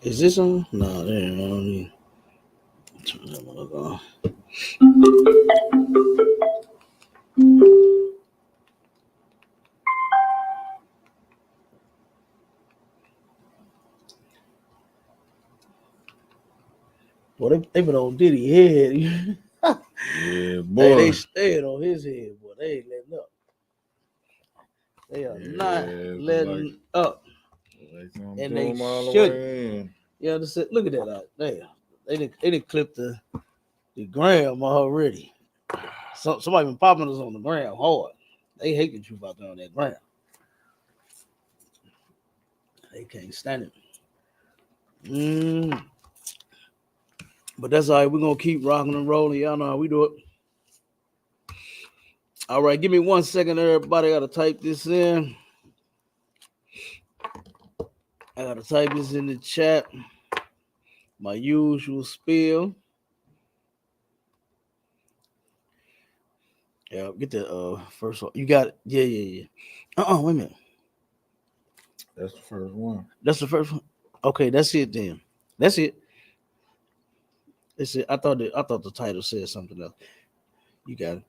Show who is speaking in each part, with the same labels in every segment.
Speaker 1: Is this on? No, there ain't on. Turn that motherfucker on. Boy, they been on Diddy head.
Speaker 2: Yeah,
Speaker 1: Hey,
Speaker 2: boy.
Speaker 1: they stayed on his head, boy. They ain't letting up. They are not letting up. And they should. You understand? Look at that out there. They didn't clip the gram already. Somebody been popping us on the gram hard. They hate the truth out there on that gram. They can't stand it. But that's all right. We're gonna keep rocking and rolling. Y'all know how we do it. All right, give me 1 second, everybody. I gotta type this in. I gotta type this in the chat. My usual spiel. Yeah, get the first one. You got it. Yeah. Wait a minute.
Speaker 2: That's the first one.
Speaker 1: That's the first one. Okay, that's it then. That's it. That's it. I thought the title said something else. You got it.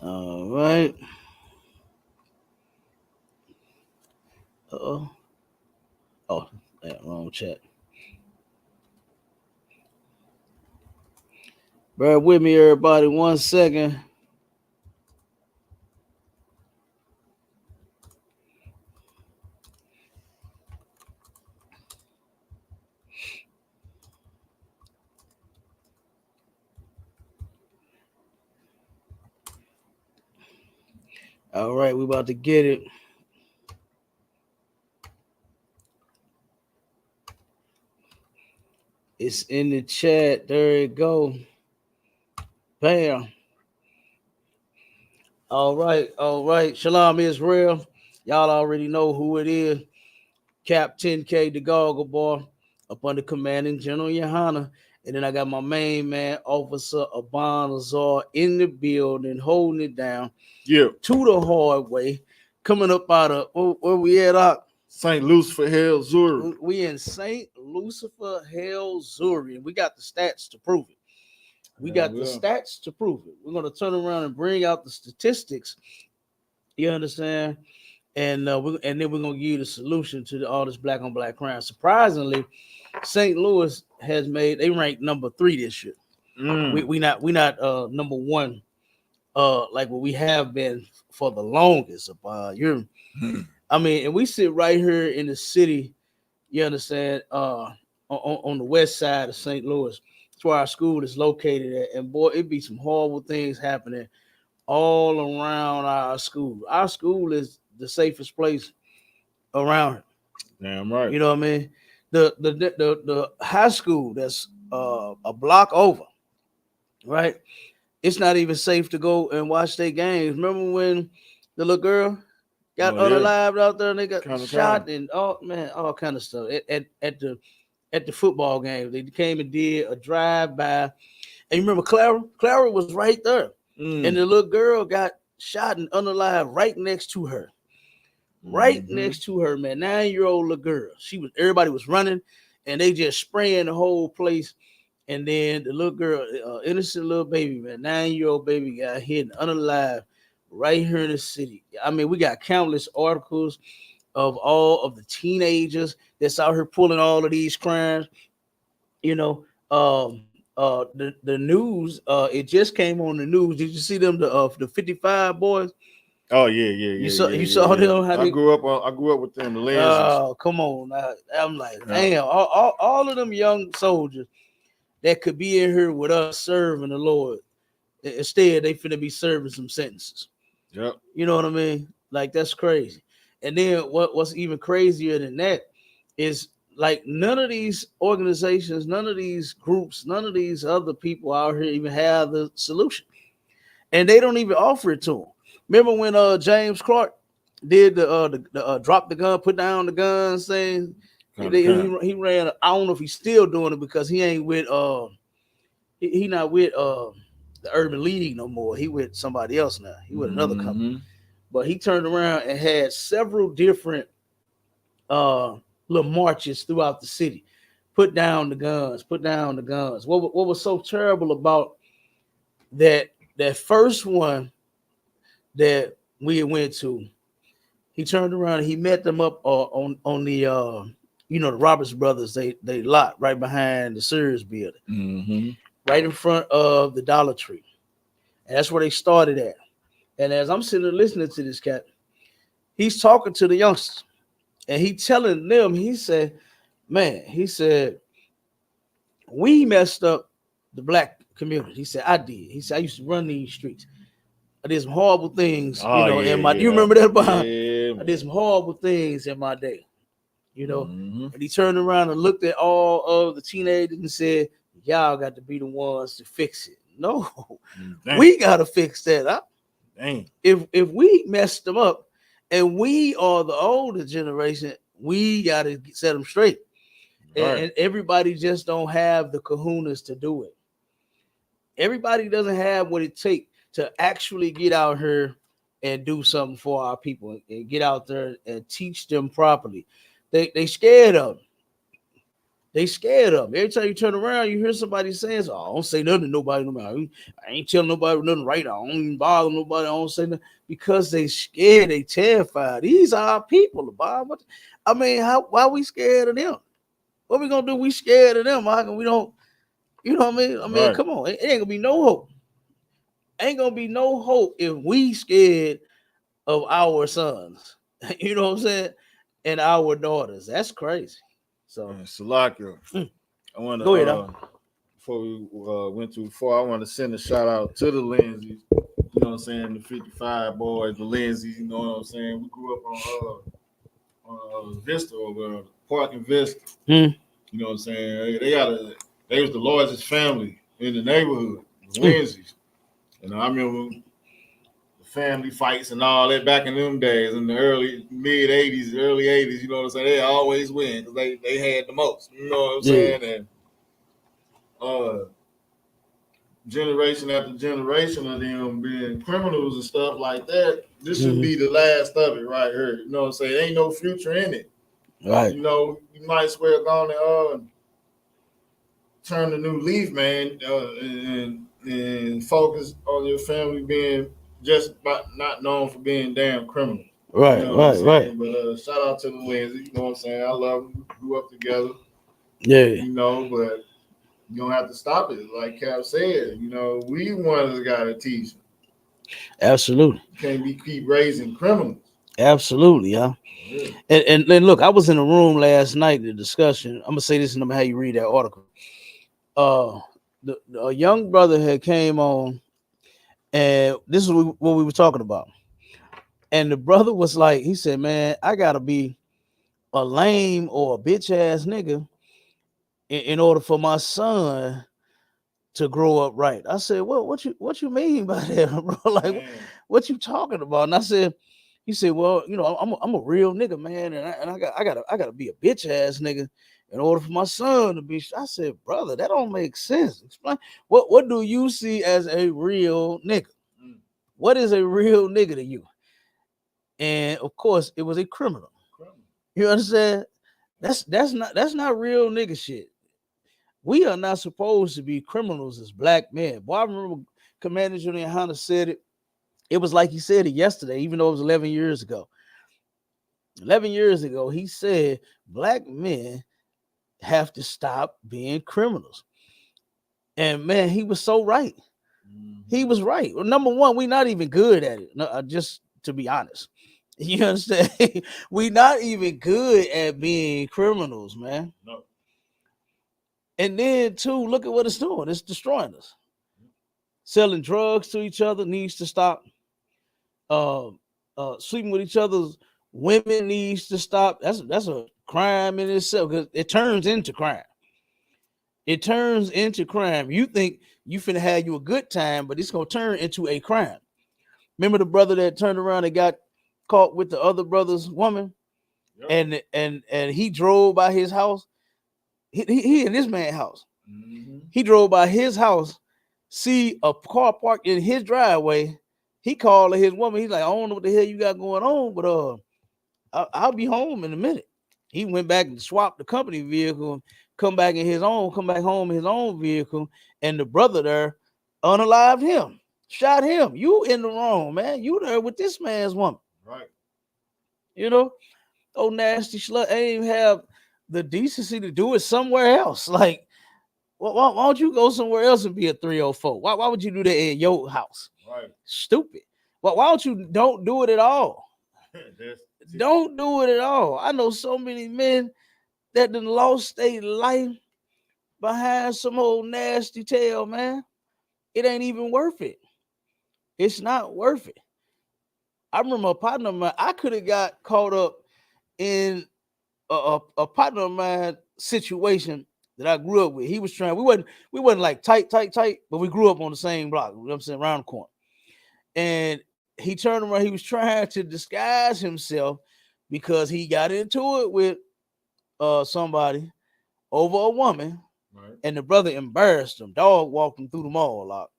Speaker 1: All right. Oh, wrong chat. Bear with me, everybody. 1 second. All right, we about to get it. It's in the chat. There you go. Bam. All right. Shalom Israel. Y'all already know who it is. Cap 10K, the Goggle Boy, up under commanding General YAHANNA. And then I got my main man, Officer Aban Azar, in the building, holding it down.
Speaker 2: Yeah.
Speaker 1: To the hard way. Coming up out of, where we at?
Speaker 2: St. Lucifer, Hell, Zuri.
Speaker 1: We in St. Lucifer, Hell, Zuri. And we got the stats to prove it. We're going to turn around and bring out the statistics. You understand? And then we're gonna give you the solution to all this black on black crime. Surprisingly, St. Louis they ranked number 3 this year. We not number 1 like what we have been for the longest. I mean, and we sit right here in the city. You understand? On the west side of St. Louis, that's where our school is located at. And boy, it be some horrible things happening all around our school. Our school is the safest place around here.
Speaker 2: Damn right.
Speaker 1: You know what I mean? The high school that's a block over, right? It's not even safe to go and watch their games. Remember when the little girl got unalived out there and they got shot and all kind of stuff at the football game. They came and did a drive-by. And you remember Clara? Clara was right there. And the little girl got shot and unalived right next to her. Next to her, man. 9-year-old little girl. Everybody was running and they just spraying the whole place. And then the little girl, innocent little baby, man, 9-year-old baby got hit and unalived right here in the city. I mean, we got countless articles of all of the teenagers that's out here pulling all of these crimes. You know, the news, it just came on the news. Did you see them, the 55 boys?
Speaker 2: Oh yeah.
Speaker 1: You saw them.
Speaker 2: I grew up with them. The Lansers.
Speaker 1: Oh, come on! I'm like, damn! All of them young soldiers that could be in here with us serving the Lord. Instead, they finna be serving some sentences.
Speaker 2: Yep.
Speaker 1: You know what I mean? Like, that's crazy. And then what's even crazier than that is, like, none of these organizations, none of these groups, none of these other people out here even have the solution, and they don't even offer it to them. Remember when James Clark did the drop the gun, put down the gun thing? He ran. I don't know if he's still doing it because he ain't with he not with the Urban League no more. He with somebody else now. He with another company. but he turned around and had several different uh little marches throughout the city. Put down the guns, put down the guns. What was so terrible about that first one that we went to, he turned around and he met them up on the the Roberts brothers, they lot right behind the Sears building,
Speaker 2: Mm-hmm.
Speaker 1: right in front of the Dollar Tree. And that's where they started at. And as I'm sitting there listening to this cat, he's talking to the youngsters and he telling them, he said, man, he said, we messed up the black community. He said, I did. He said, I used to run these streets. I did some horrible things,
Speaker 2: Oh yeah,
Speaker 1: in my, you
Speaker 2: yeah,
Speaker 1: remember that behind?
Speaker 2: yeah.
Speaker 1: I did some horrible things in my day,
Speaker 2: Mm-hmm.
Speaker 1: And he turned around and looked at all of the teenagers and said, y'all got to be the ones to fix it. No,
Speaker 2: Dang.
Speaker 1: we got to fix that up.
Speaker 2: Dang.
Speaker 1: If we messed them up and we are the older generation, we got to set them straight.
Speaker 2: Right.
Speaker 1: And everybody just don't have the kahunas to do it. Everybody doesn't have what it takes to actually get out here and do something for our people and get out there and teach them properly. They scared of them. They scared of them. Every time you turn around, you hear somebody saying, "Oh, I don't say nothing to nobody. No matter. I ain't telling nobody nothing right. I don't even bother nobody. I don't say nothing," because they scared. They terrified. These are our people, Bob. I mean, why we scared of them? What we gonna do? We scared of them. How can we don't? You know what I mean?
Speaker 2: Right.
Speaker 1: Come on. It ain't gonna be no hope. Ain't gonna be no hope if we scared of our sons. You know what I'm saying? And our daughters. That's crazy. So
Speaker 2: Salakia. I want to
Speaker 1: go ahead.
Speaker 2: Before we went too far, I want to send a shout out to the Lindsays. You know what I'm saying? The 55 boys, the Lindsays. You know what I'm saying? We grew up on Vista over Park and Vista. You know what I'm saying? They was the largest family in the neighborhood, the Lindsays. And I remember the family fights and all that back in them days, in the early mid 80s, early 80s. You know what I'm saying? They always win because they had the most. You know what I'm saying? And generation after generation of them being criminals and stuff like that. This should be the last of it right here. You know what I'm saying? Ain't no future in it.
Speaker 1: Right.
Speaker 2: You know, you might as well go on and turn a new leaf, man, and focus on your family being just not known for being damn criminals.
Speaker 1: Right,
Speaker 2: you know
Speaker 1: right.
Speaker 2: But shout out to the Lindsay. You know what I'm saying? I love them. We grew up together.
Speaker 1: Yeah.
Speaker 2: You know, but you don't have to stop it. Like Cap said, you know, we ones got to teach them.
Speaker 1: Absolutely.
Speaker 2: You can't keep raising criminals.
Speaker 1: Absolutely, yeah. And look, I was in a room last night, the discussion. I'm gonna say this and I'm gonna have you read that article. A young brother had came on, and this is what we were talking about. And the brother was like, he said, "Man, I gotta be a lame or a bitch ass nigga in order for my son to grow up right." I said, "Well, what you mean by that, bro? Like, what you talking about?" And I said, he said, "Well, I'm a real nigga, man, and I gotta be a bitch ass nigga in order for my son to be." I said, "Brother, that don't make sense. Explain what do you see as a real nigga? What is a real nigga to you?" And of course, it was a criminal. You understand? That's not real nigga shit. We are not supposed to be criminals as black men. Boy, I remember Commander General YAHANNA said it. It was like he said it yesterday, even though it was 11 years ago. 11 years ago, he said black men have to stop being criminals. And man, he was so right. He was right. Well, number one, we're not even good at it. No, just to be honest. You understand? We're not even good at being criminals, man.
Speaker 2: No.
Speaker 1: And then, two, look at what it's doing. It's destroying us. Selling drugs to each other needs to stop. Sleeping with each other's women needs to stop. That's a crime in itself because it turns into crime. It turns into crime. You think you finna have you a good time, but it's gonna turn into a crime. Remember the brother that turned around and got caught with the other brother's woman, and he drove by his house. He in this man's house. He drove by his house, see a car parked in his driveway. he called his woman. He's like, I don't know what the hell you got going on, but I'll be home in a minute. He went back and swapped the company vehicle, come back home in his own vehicle, and the brother there unalived him, shot him. You in the wrong, man. You there with this man's woman.
Speaker 2: Right.
Speaker 1: You know, oh nasty slut ain't even have the decency to do it somewhere else. Like, why don't you go somewhere else and be a 304? Why would you do that in your house?
Speaker 2: Right.
Speaker 1: Stupid. Why don't you don't do it at all? Don't do it at all. I know so many men that done lost their life behind some old nasty tale, man. It ain't even worth it. It's not worth it. I remember a partner of mine, I could have got caught up in a partner of mine situation that I grew up with. He was trying, we wasn't like tight, but we grew up on the same block, you know what I'm saying, around the corner. And he turned around, he was trying to disguise himself because he got into it with somebody over a woman,
Speaker 2: right.
Speaker 1: And the brother embarrassed him. Dog walked him through the mall a lot.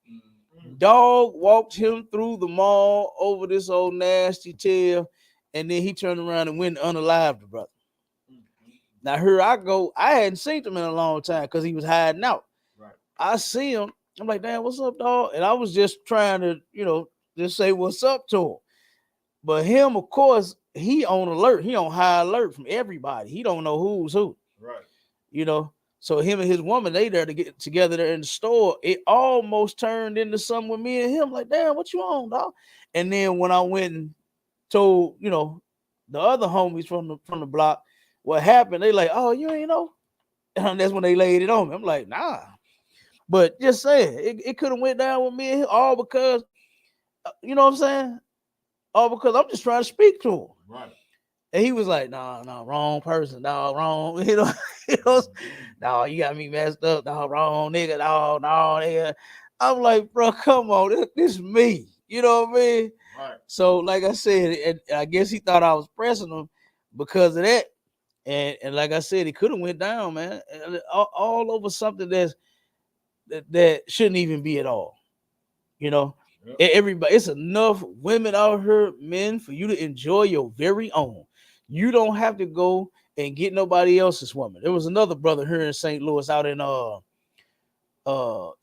Speaker 1: Dog walked him through the mall over this old nasty tail, and then he turned around and went and unalived the brother. Now here I go. I hadn't seen him in a long time because he was hiding out.
Speaker 2: Right.
Speaker 1: I see him. I'm like, damn, what's up, dog? And I was just trying to, just say what's up to him. But him, of course, he on alert. He on high alert from everybody. He don't know who's who.
Speaker 2: Right.
Speaker 1: So him and his woman, they there to get together there in the store. It almost turned into something with me and him. Like, damn, what you on, dog? And then when I went and told, the other homies from the block what happened, they like, oh, you ain't know? And that's when they laid it on me. I'm like, nah. But just saying, it could have went down with me and him all because, you know what I'm saying? All because I'm just trying to speak to him.
Speaker 2: Right.
Speaker 1: And he was like, no, wrong person, dog, wrong. No, you got me messed up, dog, wrong nigga, dog, no, nigga. I'm like, bro, come on, this is me. You know what I mean?
Speaker 2: Right.
Speaker 1: So, like I said, and I guess he thought I was pressing him because of that. And like I said, it could have went down, man, all over something that shouldn't even be at all. Yep. Everybody, it's enough women out here, men, for you to enjoy your very own. You don't have to go and get nobody else's woman. There was another brother here in St. Louis out in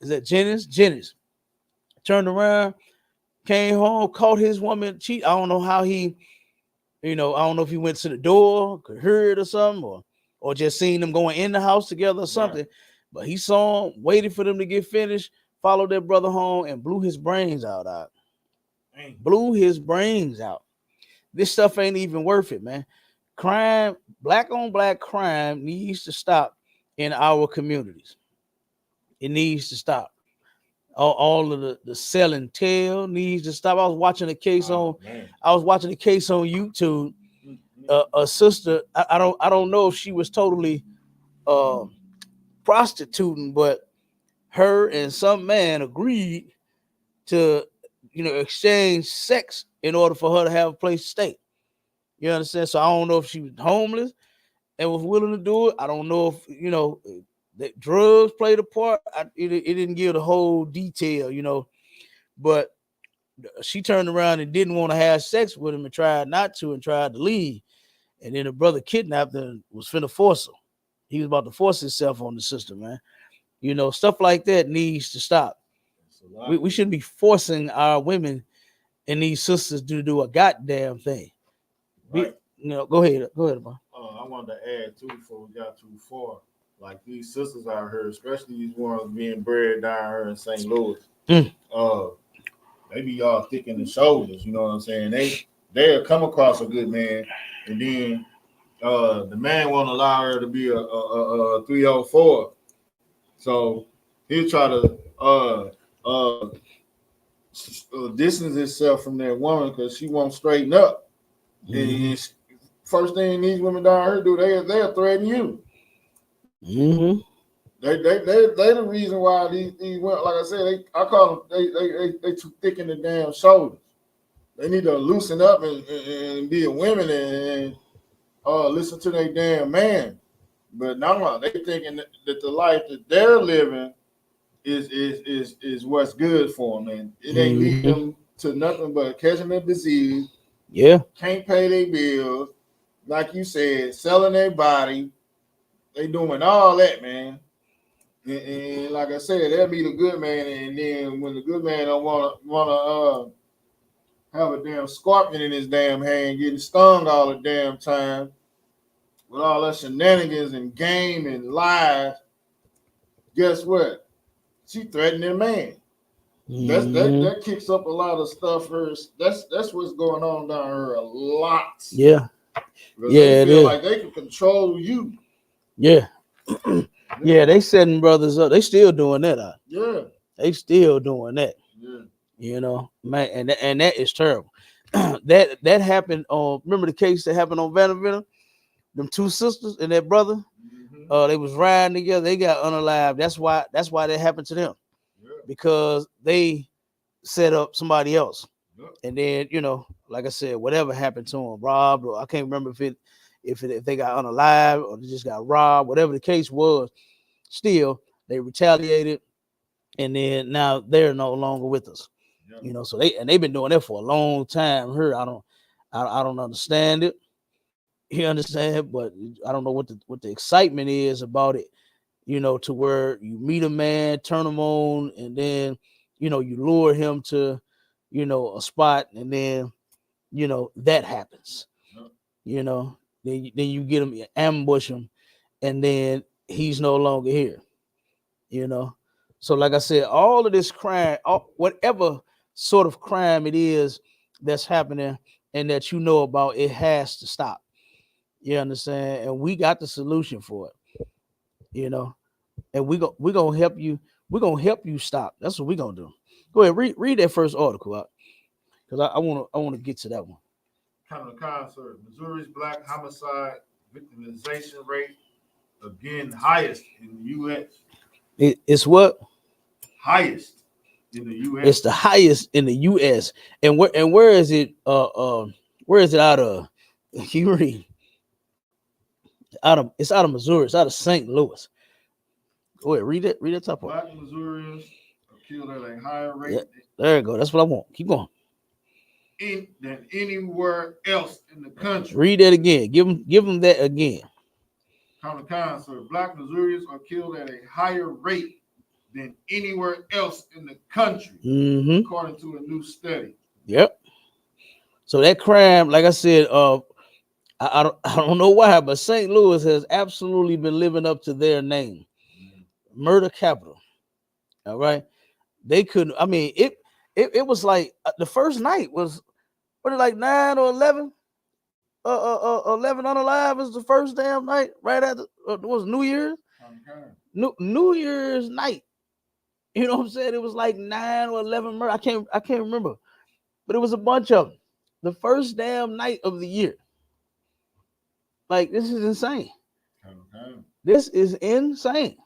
Speaker 1: is that Jennings? Jennings. Turned around, came home, caught his woman cheat. I don't know how he, I don't know if he went to the door, could hear it or something, or just seen them going in the house together or something. Right. But he saw him, waited for them to get finished, followed their brother home, and blew his brains out. Blew his brains out. This stuff ain't even worth it, man. Crime, black on black crime needs to stop in our communities. It needs to stop. All of the selling tail needs to stop. I was watching a case on YouTube. A sister, I don't know if she was totally prostituting, but her and some man agreed to exchange sex in order for her to have a place to stay. You understand? So I don't know if she was homeless and was willing to do it. I don't know if that drugs played a part. It didn't give the whole detail, but she turned around and didn't want to have sex with him and tried not to and tried to leave. And then the brother kidnapped her and was finna force her. He was about to force himself on the sister, man. Stuff like that needs to stop. We shouldn't be forcing our women and these sisters to do a goddamn thing.
Speaker 2: Right.
Speaker 1: Go ahead, bro.
Speaker 2: I wanted to add too before we got too far. Like these sisters out here, especially these ones being bred down here in St. Louis, they be y'all thick in the shoulders. You know what I'm saying? They'll come across a good man, and then the man won't allow her to be a 304. So he'll try to distance himself from that woman because she won't straighten up. Mm-hmm. And first thing these women down here do, they'll threaten you.
Speaker 1: Mm-hmm.
Speaker 2: They the reason why these women, like I said, I call them they too thick in the damn shoulders. They need to loosen up and be a women and listen to their damn man. But no, they thinking that the life that they're living is what's good for them, and it ain't leading them to nothing but catching a disease,
Speaker 1: Yeah.
Speaker 2: can't pay their bills, like you said, selling their body. They doing all that, man. And like I said, they'll be the good man, and then when the good man don't wanna have a damn scorpion in his damn hand, getting stung all the damn time with all that shenanigans and game and lies, guess what? She threatened their man.
Speaker 1: Mm-hmm.
Speaker 2: That kicks up a lot of stuff. That's what's going on down here a lot.
Speaker 1: Yeah.
Speaker 2: Because
Speaker 1: Yeah,
Speaker 2: they
Speaker 1: it
Speaker 2: feel
Speaker 1: is.
Speaker 2: like they can control you.
Speaker 1: Yeah.
Speaker 2: Yeah,
Speaker 1: Yeah, they setting brothers up. They still doing that.
Speaker 2: yeah,
Speaker 1: They still doing that.
Speaker 2: yeah.
Speaker 1: You know, man, and that is terrible. that happened on. Remember the case that happened on Vanderbilt? Them two sisters and that brother.
Speaker 2: Mm-hmm.
Speaker 1: They was riding together. They got unalived. That's why that happened to them,
Speaker 2: Yeah,
Speaker 1: because they set up somebody else.
Speaker 2: yeah.
Speaker 1: And then, like I said, whatever happened to them, robbed, or I can't remember if they got unalive or they just got robbed, whatever the case was. Still, they retaliated, and then now they're no longer with us.
Speaker 2: Yeah.
Speaker 1: So they've been doing that for a long time. Here, I don't understand it. You understand, but I don't know what the excitement is about it. To where you meet a man, turn him on, and then you lure him to a spot, and then that happens.
Speaker 2: Yeah.
Speaker 1: Then you get him, you ambush him, and then he's no longer here. you know. So, like I said, all of this crime, whatever sort of crime it is that's happening and that about, it has to stop. You understand? And we got the solution for it. And we gonna help you. We're gonna help you stop. That's what we're gonna do. Go ahead, read that first article out, because I wanna get to that one.
Speaker 2: Kind of concert. Missouri's black homicide victimization rate again highest in the U.S.
Speaker 1: It's what?
Speaker 2: Highest in the
Speaker 1: It's
Speaker 2: U.S.
Speaker 1: the highest in the U.S. And where is it? Where is it out of? You read it's out of Missouri. It's out of St. Louis. Go ahead, read it. Read that top part.
Speaker 2: Black Missourians are killed at a higher
Speaker 1: Yeah,
Speaker 2: rate
Speaker 1: there you go. That's what I want. Keep going.
Speaker 2: than anywhere else in the country.
Speaker 1: Read that again. Give them that again.
Speaker 2: Counter concert. Black Missourians are killed at a higher rate than anywhere else in the country,
Speaker 1: Mm-hmm.
Speaker 2: according to a new study.
Speaker 1: Yep. So that crime, like I said, I don't know why, but St. Louis has absolutely been living up to their name, murder capital. All right, they couldn't. I mean, it was like the first night was what, like 9 or 11. 11 unalive was the first damn night right after it was New Year's. New Year's night. You know what I'm saying? It was like 9 or 11 murder. I can't remember, but it was a bunch of them. The first damn night of the year. Like, this is insane. This is insane.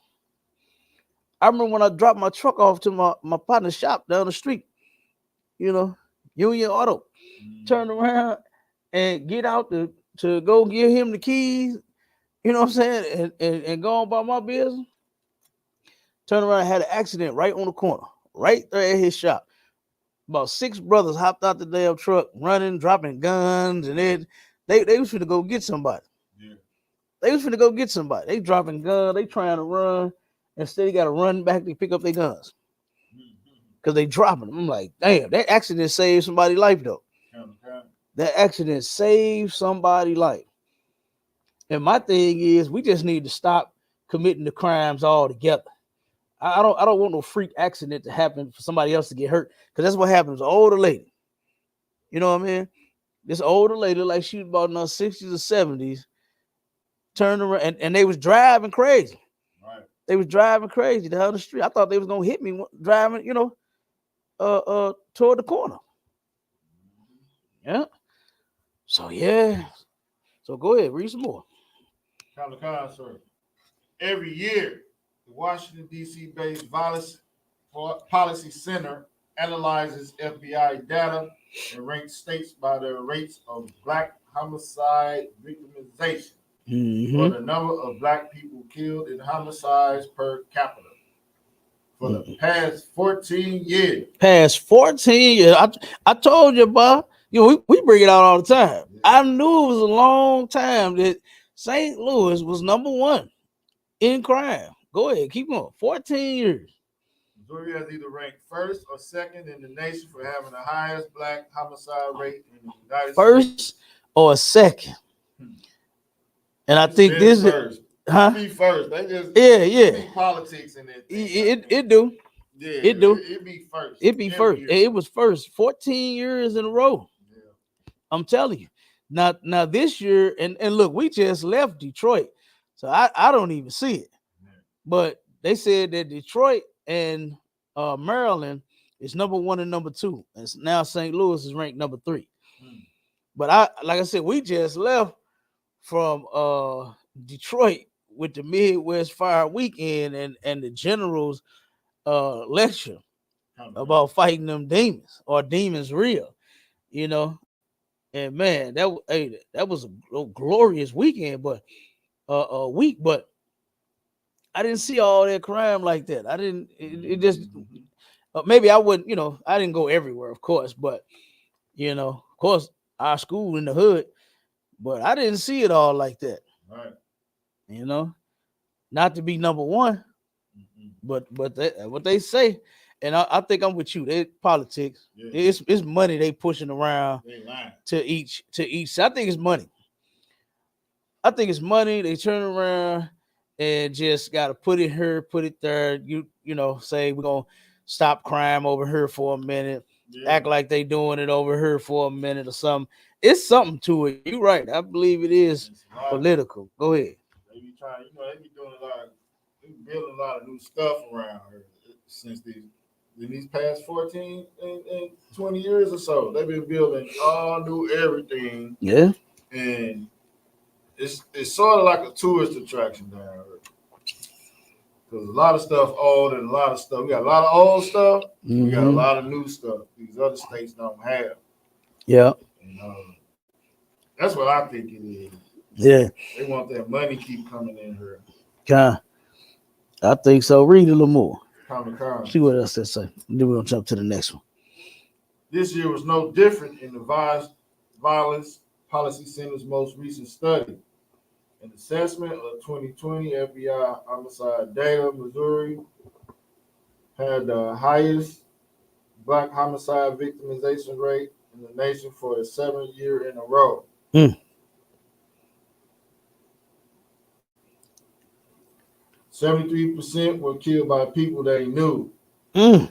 Speaker 1: I remember when I dropped my truck off to my partner's shop down the street, Union Auto. Turn around and get out to go give him the keys, you know what I'm saying, and go on about my business. Turn around and had an accident right on the corner, right there at his shop. About 6 brothers hopped out the damn truck, running, dropping guns, and then they was finna go get somebody.
Speaker 2: Yeah.
Speaker 1: They was finna go get somebody. They dropping guns, they trying to run. Instead, they got to run back to pick up their guns because they dropping them. I'm like, damn, that accident saved somebody's life, though. That accident saved somebody's life. And my thing is, we just need to stop committing the crimes altogether. I don't want no freak accident to happen for somebody else to get hurt, because that's what happens. An older lady, you know what I mean? This older lady, like she was about in her 60s or 70s, turned around and they was driving crazy.
Speaker 2: Right.
Speaker 1: They was driving crazy down the street. I thought they was gonna hit me driving, toward the corner. Yeah. So yeah. So go ahead, read some more.
Speaker 2: Counter concert. Every year, the Washington, D.C. based Violence Policy Center analyzes FBI data and ranks states by their rates of black homicide victimization, or the number of black people killed in homicides per capita. for the past 14 years.
Speaker 1: Past 14 years. I told you, boy. You know, we bring it out all the time.
Speaker 2: Yeah.
Speaker 1: I knew it was a long time that St. Louis was number one in crime. Go ahead, keep going. 14 years.
Speaker 2: Missouri has either ranked first or second in the nation for having the highest black homicide rate in the United States.
Speaker 1: First or second. And I think this
Speaker 2: first.
Speaker 1: Huh?
Speaker 2: Be first. They just
Speaker 1: yeah.
Speaker 2: politics in it.
Speaker 1: It do.
Speaker 2: Yeah,
Speaker 1: it do.
Speaker 2: It be first.
Speaker 1: It be first. Year. It was first 14 years in a row.
Speaker 2: Yeah.
Speaker 1: I'm telling you. Now this year, and look, we just left Detroit. So I don't even see it. Yeah. But they said that Detroit and Maryland is number 1 and number 2. And now St. Louis is ranked number 3. But like I said, we just left from Detroit with the Midwest Fire Weekend and the general's lecture about fighting them demons or demons real, you know. And man, that was a glorious weekend, but week, but I didn't see all that crime like that. I didn't. It just maybe I wouldn't. You know, I didn't go everywhere, of course, but you know, of course, our school in the hood, but I didn't see it all like that.
Speaker 2: Right.
Speaker 1: You know, not to be number one, but what they say, and I think I'm with you. They politics. Yeah. It's money they pushing around to each. I think it's money. I think it's money. They turn around and just got to put it here, put it there. You know, say we're gonna stop crime over here for a minute. Yeah. Act like they doing it over here for a minute or something. It's something to it. You're right. I believe it is political. Go ahead.
Speaker 2: They be trying. You know, they be doing they be building a lot of new stuff around here since these past 14 and 20 years or so. They've been building all new everything.
Speaker 1: Yeah.
Speaker 2: And it's sort of like a tourist attraction down here. Because a lot of stuff old and a lot of stuff. We got a lot of old stuff. Mm-hmm. We got a lot of new stuff. These other states don't have.
Speaker 1: Yeah.
Speaker 2: And, that's what I think it is.
Speaker 1: Yeah.
Speaker 2: They want that money keep coming in here.
Speaker 1: I think so. Read a little more.
Speaker 2: Common.
Speaker 1: See what else they say. Then we're going to jump to the next one.
Speaker 2: This year was no different in the Violence Policy Center's most recent study. An assessment of 2020 FBI homicide data, Missouri had the highest black homicide victimization rate in the nation for the 7th year in a row. 73% were killed by people they knew.
Speaker 1: Damn,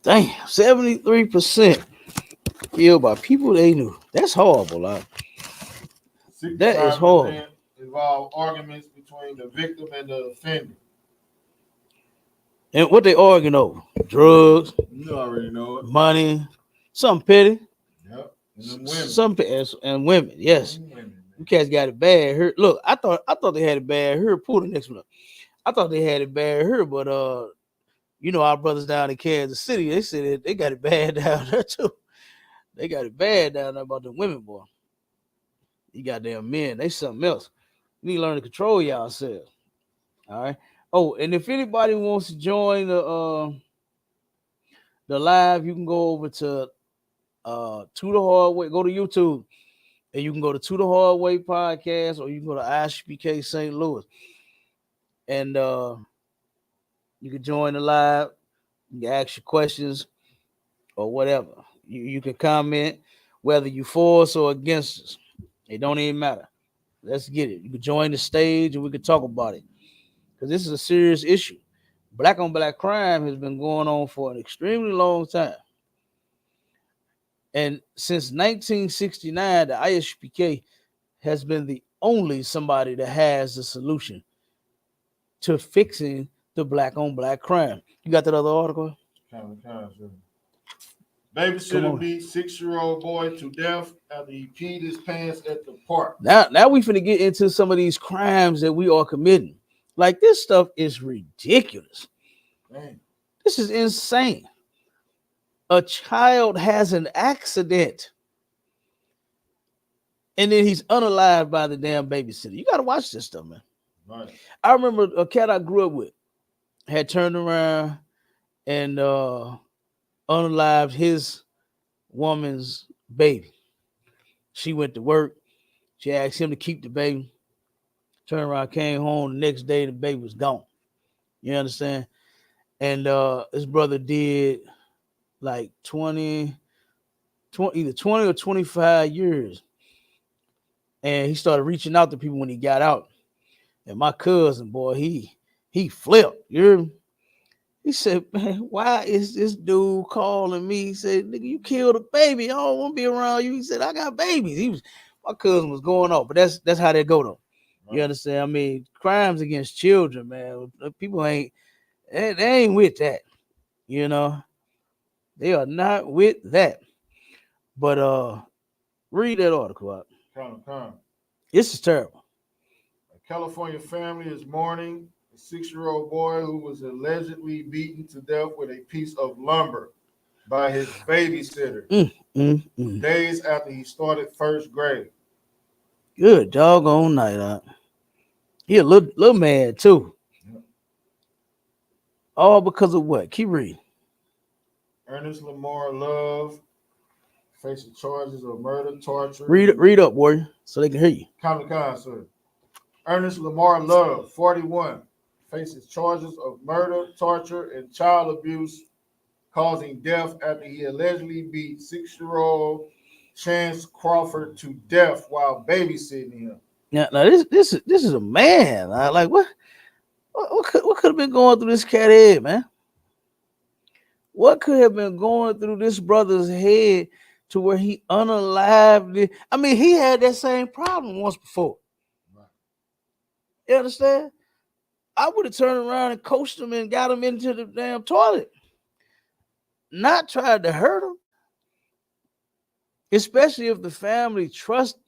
Speaker 1: 73% killed by people they knew. That's horrible, like. That is horrible.
Speaker 2: Involve arguments between the victim and the offender.
Speaker 1: And what they arguing over? Drugs.
Speaker 2: You already know it.
Speaker 1: Money. Something petty.
Speaker 2: Yep. And women.
Speaker 1: Some and women. Yes. You cats got it bad here. Look, I thought they had it bad here. Pull the next one up. I thought they had it bad here, but you know, our brothers down in Kansas City, they said they got it bad down there too. They got it bad down there about the women, boy. You goddamn men, they something else. You need to learn to control yourselves. All right. Oh, and if anybody wants to join the live, you can go over to To the Hard Way. Go to YouTube, and you can go to the Hard Way podcast, or you can go to ISUPK St. Louis, and you can join the live. You can ask your questions or whatever. You can comment whether you for us or against us. It don't even matter. Let's get it. You can join the stage and we can talk about it. Because this is a serious issue. Black on black crime has been going on for an extremely long time. And since 1969, the ISUPK has been the only somebody that has the solution to fixing the black on black crime. You got that other article?
Speaker 2: Babysitter beat 6-year-old boy to death after he peed his pants at the park.
Speaker 1: Now we finna get into some of these crimes that we are committing. Like, this stuff is ridiculous.
Speaker 2: Man.
Speaker 1: This is insane. A child has an accident, and then he's unalived by the damn babysitter. You got to watch this stuff, man.
Speaker 2: Right.
Speaker 1: I remember a cat I grew up with had turned around and unalived his woman's baby. She went to work. She asked him to keep the baby. Turned around, came home the next day. The baby was gone. You understand? And his brother did like 20, either 20 or 25 years. And he started reaching out to people when he got out. And my cousin, boy, he flipped. You hear me? He said, man, why is this dude calling me? He said, nigga, you killed a baby. I don't want to be around you. He said, I got babies. My cousin was going off, but that's how they go though. You understand? I mean, crimes against children, man. People they ain't with that. You know, they are not with that. But read that article out.
Speaker 2: Come.
Speaker 1: This is terrible.
Speaker 2: A California family is mourning a 6-year-old boy who was allegedly beaten to death with a piece of lumber by his babysitter days after he started first grade.
Speaker 1: Good doggone night out. He a little mad too.
Speaker 2: Yep.
Speaker 1: All because of what? Keep reading.
Speaker 2: Ernest Lamar Love facing charges of murder, torture.
Speaker 1: Read up, warrior, so they can hear you.
Speaker 2: Come, sir. Ernest Lamar Love, 41, faces charges of murder, torture, and child abuse, causing death after he allegedly beat 6-year-old Chance Crawford to death while babysitting him.
Speaker 1: Now this is a man. Like what could have been going through this cat head, man? What could have been going through this brother's head to where he unalived it? I mean, he had that same problem once before. Right. You understand? I would have turned around and coached him and got him into the damn toilet. Not tried to hurt him. Especially if the family trusts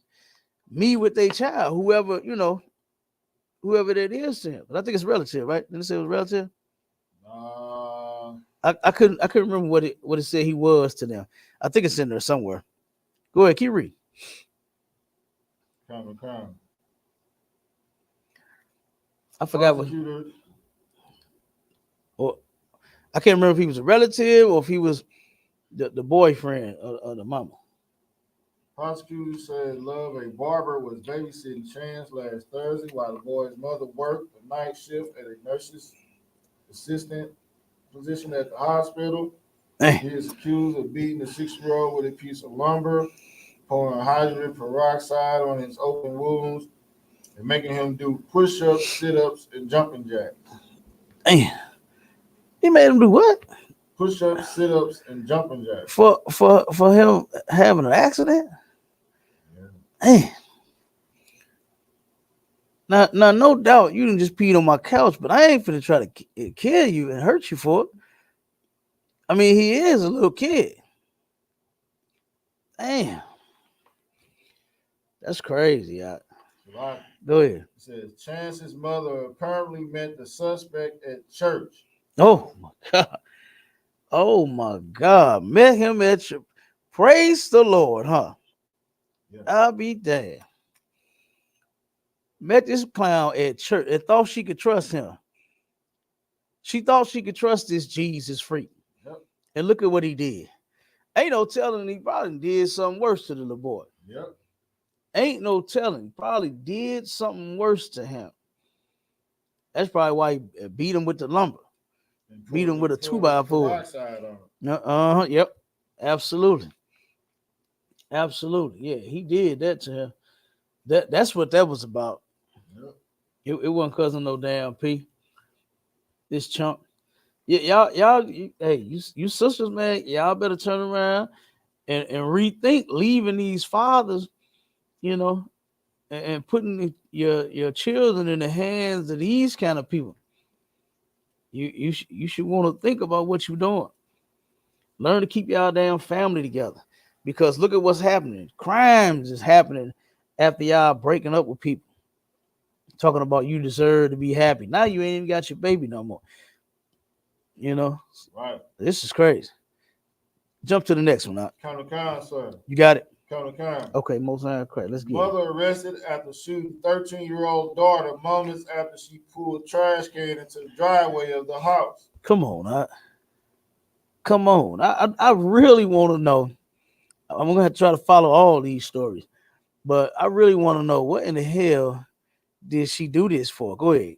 Speaker 1: me with their child, whoever that is to him. But I think it's relative, right? Didn't it say it was relative? I couldn't remember what it said he was to them. I think it's in there somewhere. Go ahead, keep reading.
Speaker 2: Come.
Speaker 1: I forgot what. Or I can't remember if he was a relative or if he was the boyfriend of the mama.
Speaker 2: Prosecutors said Love, a barber, was babysitting Chance last Thursday while the boy's mother worked the night shift at a nurse's assistant position at the hospital. He is accused of beating the 6-year-old with a piece of lumber, pouring hydrogen peroxide on his open wounds, and making him do push-ups, sit-ups, and jumping jacks.
Speaker 1: Damn. He made him do what?
Speaker 2: Push-ups, sit-ups, and jumping jacks.
Speaker 1: For him having an accident? Yeah. Damn. Now, no doubt you didn't just pee on my couch, but I ain't finna try to kill you and hurt you for it. I mean, he is a little kid. Damn. That's crazy.
Speaker 2: Right.
Speaker 1: Go ahead.
Speaker 2: It says Chance's mother apparently met the suspect at church.
Speaker 1: Oh my God. Oh my God. Met him at church. Praise the Lord, huh? Yeah. I'll be damned. Met this clown at church and thought she could trust him. She thought she could trust this Jesus freak. Yep. And look at what he did. Ain't no telling he probably did something worse to the little boy.
Speaker 2: Yep.
Speaker 1: Ain't no telling. He probably did something worse to him. That's probably why he beat him with the lumber. Beat him with a 2x4. Yep. Absolutely. Absolutely. Yeah, he did that to him. That's what that was about. Yep. It wasn't cause of no damn P. This chunk. Yeah, y'all, hey, you sisters, man, y'all better turn around and rethink leaving these fathers, and putting your children in the hands of these kind of people. You should want to think about what you're doing. Learn to keep y'all damn family together. Because look at what's happening. Crimes is happening after y'all breaking up with people. Talking about you deserve to be happy. Now you ain't even got your baby no more.
Speaker 2: Right.
Speaker 1: This is crazy. Jump to the next one.
Speaker 2: Count, sir.
Speaker 1: You got it?
Speaker 2: Count.
Speaker 1: Okay, most high crack. Let's get
Speaker 2: Mother arrested after shooting 13-year-old daughter moments after she pulled a trash can into the driveway of the house.
Speaker 1: Come on, Come on. I really want to know. I'm gonna have to try to follow all these stories, but I really want to know what in the hell did she do this for? Go ahead.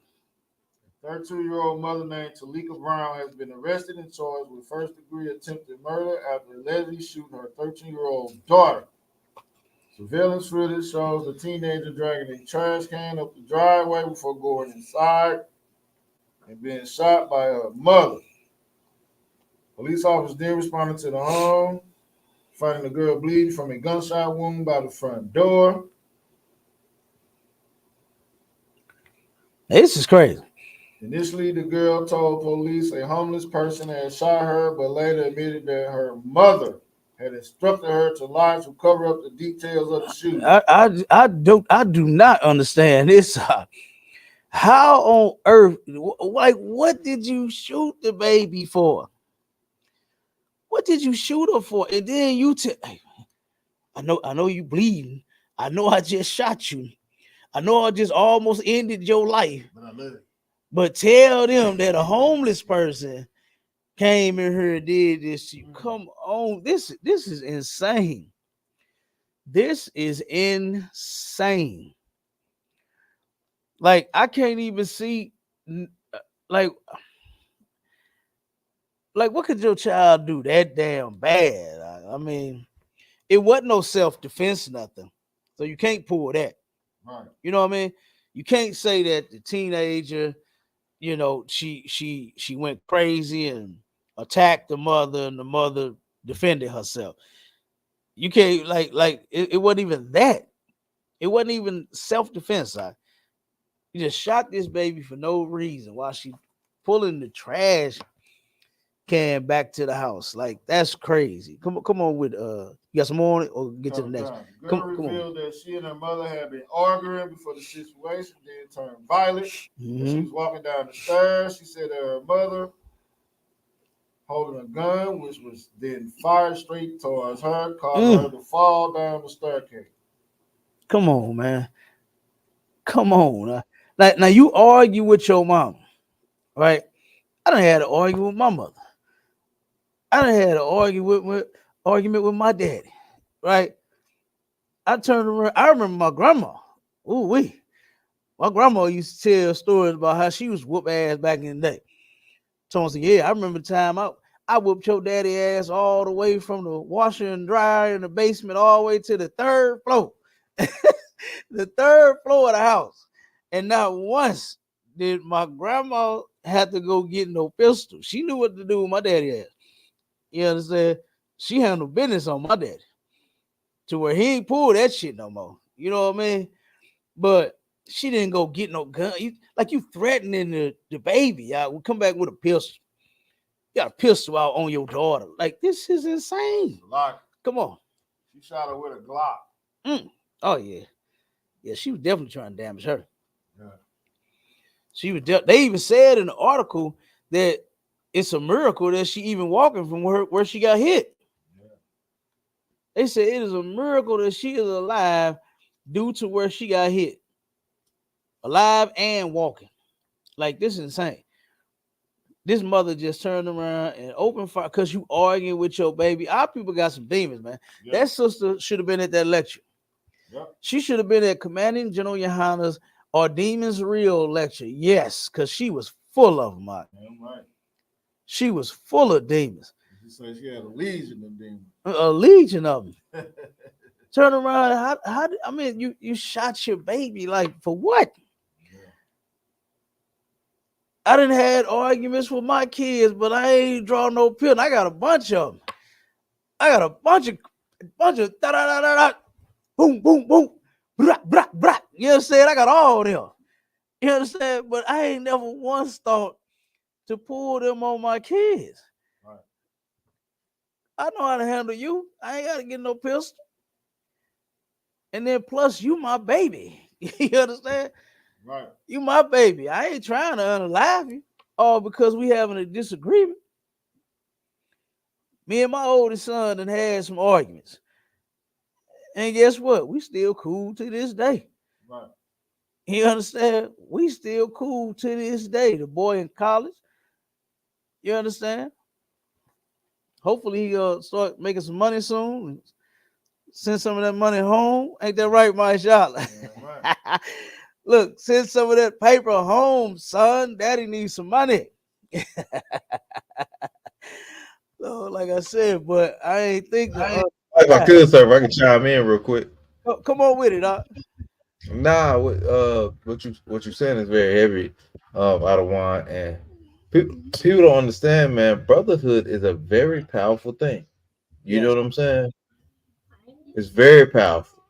Speaker 2: 32-year-old mother named Talika Brown has been arrested and charged with first-degree attempted murder after allegedly shooting her 13-year-old daughter. Surveillance footage shows the teenager dragging a trash can up the driveway before going inside and being shot by her mother. Police officers then responded to the home, finding the girl bleeding from a gunshot wound by the front door.
Speaker 1: This is crazy.
Speaker 2: Initially, the girl told police a homeless person had shot her, but later admitted that her mother had instructed her to lie to cover up the details of the shooting.
Speaker 1: I do not understand this. How on earth? Like, what did you shoot the baby for? What did you shoot her for? And then you tell, hey, I know you bleeding. I know I just shot you. I know I just almost ended your life.
Speaker 2: But I love it.
Speaker 1: But tell them that a homeless person came in here and did this to you. Come on, this is insane. This is insane. Like I can't even see, like what could your child do that damn bad? I mean, it wasn't no self defense, nothing. So you can't pull that.
Speaker 2: Right.
Speaker 1: You know what I mean? You can't say that the teenager, she went crazy and attacked the mother, and the mother defended herself. You can't it wasn't even that. It wasn't even self defense. You just shot this baby for no reason while she pulling the trash can back to the house. Like that's crazy. Come on with you got some more on it or get to the next.
Speaker 2: The
Speaker 1: Come
Speaker 2: girl
Speaker 1: come on.
Speaker 2: revealed that she and her mother had been arguing before the situation then turned violent. When she
Speaker 1: Mhm.
Speaker 2: was walking down the stairs, she said that her mother holding a gun, which was then fired straight towards her, causing her
Speaker 1: Mm.
Speaker 2: to fall down the staircase.
Speaker 1: Come on, man. Come on. Like now you argue with your mom, right? I done had an argument with my mother. I done had an argument with my daddy, right? I turned around. I remember my grandma. Ooh wee. My grandma used to tell stories about how she was whoop ass back in the day. Told me, yeah, I remember the time I whooped your daddy ass all the way from the washer and dryer in the basement all the way to the third floor. The third floor of the house. And not once did my grandma have to go get no pistol. She knew what to do with my daddy ass. You understand? She handled business on my daddy to where he ain't pull that shit no more. You know what I mean? But she didn't go get no gun. You threatening the baby. I will come back with a pistol. You got a pistol out on your daughter. Like this is insane.
Speaker 2: Like,
Speaker 1: Come on.
Speaker 2: she shot her with a Glock.
Speaker 1: Mm. Oh yeah. Yeah, she was definitely trying to damage her.
Speaker 2: Yeah.
Speaker 1: She was. They even said in the article that it's a miracle that she even walking from where she got hit.
Speaker 2: Yeah.
Speaker 1: They said it is a miracle that she is alive due to where she got hit, alive and walking. Like this is insane. This mother just turned around and opened fire because you arguing with your baby. Our people got some demons, man.
Speaker 2: Yep.
Speaker 1: That sister should have been at that lecture.
Speaker 2: Yep.
Speaker 1: She should have been at Commanding General YAHANNA's Are Demons Real lecture. Yes, because she was full of them.
Speaker 2: Damn right.
Speaker 1: She was full of demons.
Speaker 2: She said she had a legion of demons.
Speaker 1: A legion of them. Turn around. I mean, you shot your baby like for what?
Speaker 2: Yeah.
Speaker 1: I done had arguments with my kids, but I ain't draw no pill. I got a bunch of them. I got a bunch of da da da da da, boom boom boom, blah blah blah. You understand? I got all them. You understand? But I ain't never once thought to pull them on my kids.
Speaker 2: Right.
Speaker 1: I know how to handle you. I ain't got to get no pistol. And then plus, you my baby. You understand?
Speaker 2: Right.
Speaker 1: You my baby. I ain't trying to unalive you. All because we having a disagreement. Me and my oldest son done had some arguments. And guess what? We still cool to this day.
Speaker 2: Right.
Speaker 1: You understand? We still cool to this day. The boy in college. You understand? Hopefully he start making some money soon. And send some of that money home. Ain't that right, Mashallah?
Speaker 2: Damn right.
Speaker 1: Look, send some of that paper home, son. Daddy needs some money. So, like I said, but I ain't think the
Speaker 3: If I
Speaker 1: God.
Speaker 3: could, sir, if I could chime in real quick.
Speaker 1: Come on with it, Doc.
Speaker 3: Nah, what you saying is very heavy, out of line, and people don't understand, man. Brotherhood is a very powerful thing. You know
Speaker 1: Yes.
Speaker 3: what I'm saying? It's very powerful.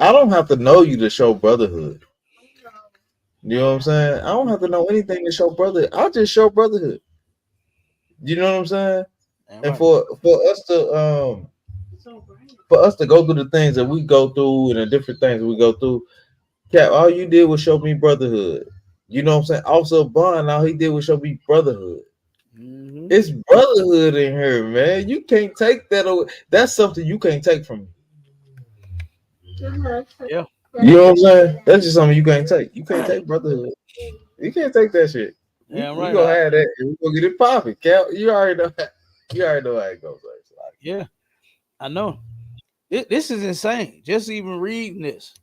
Speaker 3: I don't have to know you to show brotherhood. You know what I'm saying? I don't have to know anything to show brotherhood. I'll just show brotherhood. You know what I'm saying?
Speaker 1: Damn
Speaker 3: And
Speaker 1: right.
Speaker 3: for us to go through the things that we go through and the different things we go through, Cap, all you did was show me brotherhood. You know what I'm saying? Also, Bond, all he did was show me brotherhood.
Speaker 1: Hmm.
Speaker 3: It's brotherhood in here, man. You can't take that away. That's something you can't take from me.
Speaker 1: Yeah.
Speaker 3: You know what I'm saying? That's just something you can't take. You can't take brotherhood. You can't take that shit. We
Speaker 1: Damn
Speaker 3: we
Speaker 1: right.
Speaker 3: gonna have that and we gonna get it popping, Cap. You already know. You already know how it goes. Like,
Speaker 1: Yeah. I know. This is insane. Just even reading this,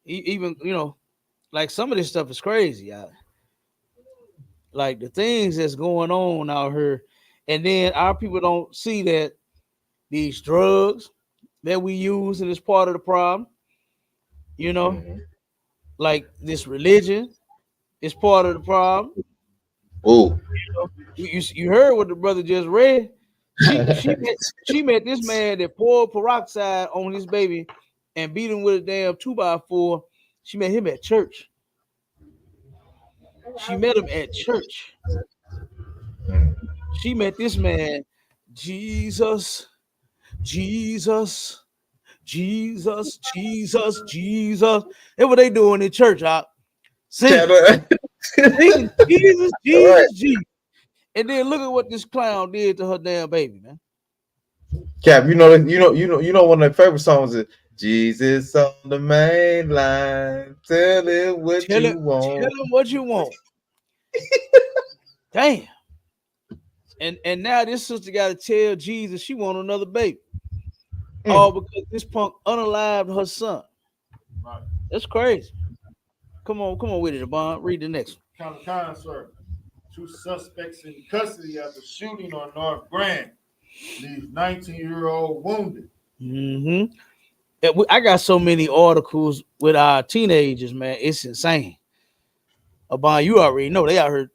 Speaker 1: even like some of this stuff is crazy. Like the things that's going on out here, and then our people don't see that these drugs that we use and is part of the problem. You know,
Speaker 3: mm-hmm.
Speaker 1: like this religion is part of the problem.
Speaker 3: Oh,
Speaker 1: You heard what the brother just read. She met this man that poured peroxide on his baby and beat him with a damn 2x4. She met him at church. She met him at church. She met this man, Jesus, Jesus, Jesus, Jesus, Jesus. That's what they doing in church,
Speaker 3: Cap.
Speaker 1: singing, singing Jesus,
Speaker 3: All right,
Speaker 1: Jesus, Jesus. And then look at what this clown did to her damn baby, man.
Speaker 3: Cap. One of their favorite songs is Jesus on the main line. Tell him what
Speaker 1: Tell him,
Speaker 3: you
Speaker 1: tell
Speaker 3: want.
Speaker 1: him what you want. Damn. And now this sister got to tell Jesus she want another baby. All
Speaker 3: Mm.
Speaker 1: because this punk unalived her son.
Speaker 2: Right.
Speaker 1: That's crazy. Come on with it, Bond. Read the next
Speaker 2: Kind, sir. Two suspects in custody after shooting on North Grand leaves 19-year-old wounded.
Speaker 1: one. I got so many articles with our teenagers, man. It's insane. Bond, you already know they out here.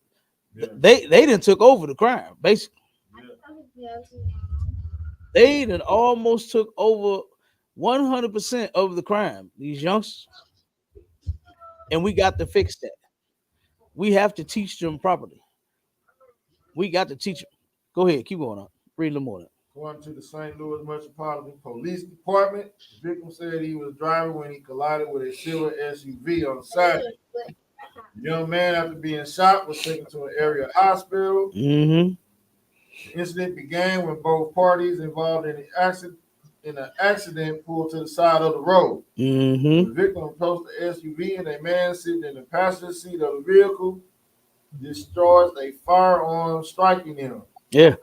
Speaker 2: Yeah,
Speaker 1: They done took over the crime. Basically,
Speaker 2: yeah.
Speaker 1: they done almost took over 100% of the crime. These youngsters, and we got to fix that. We have to teach them properly. We got to teach them. Go ahead, keep going on. Read a little more.
Speaker 2: According to the St. Louis Metropolitan Police Department, the victim said he was driving when he collided with a silver SUV on Saturday. The young man, after being shot, was taken to an area hospital.
Speaker 1: Mm-hmm.
Speaker 2: The incident began when both parties involved in an accident pulled to the side of the road.
Speaker 1: Mm-hmm.
Speaker 2: The victim approached the SUV and a man sitting in the passenger seat of the vehicle discharged a firearm, striking him.
Speaker 1: Yeah.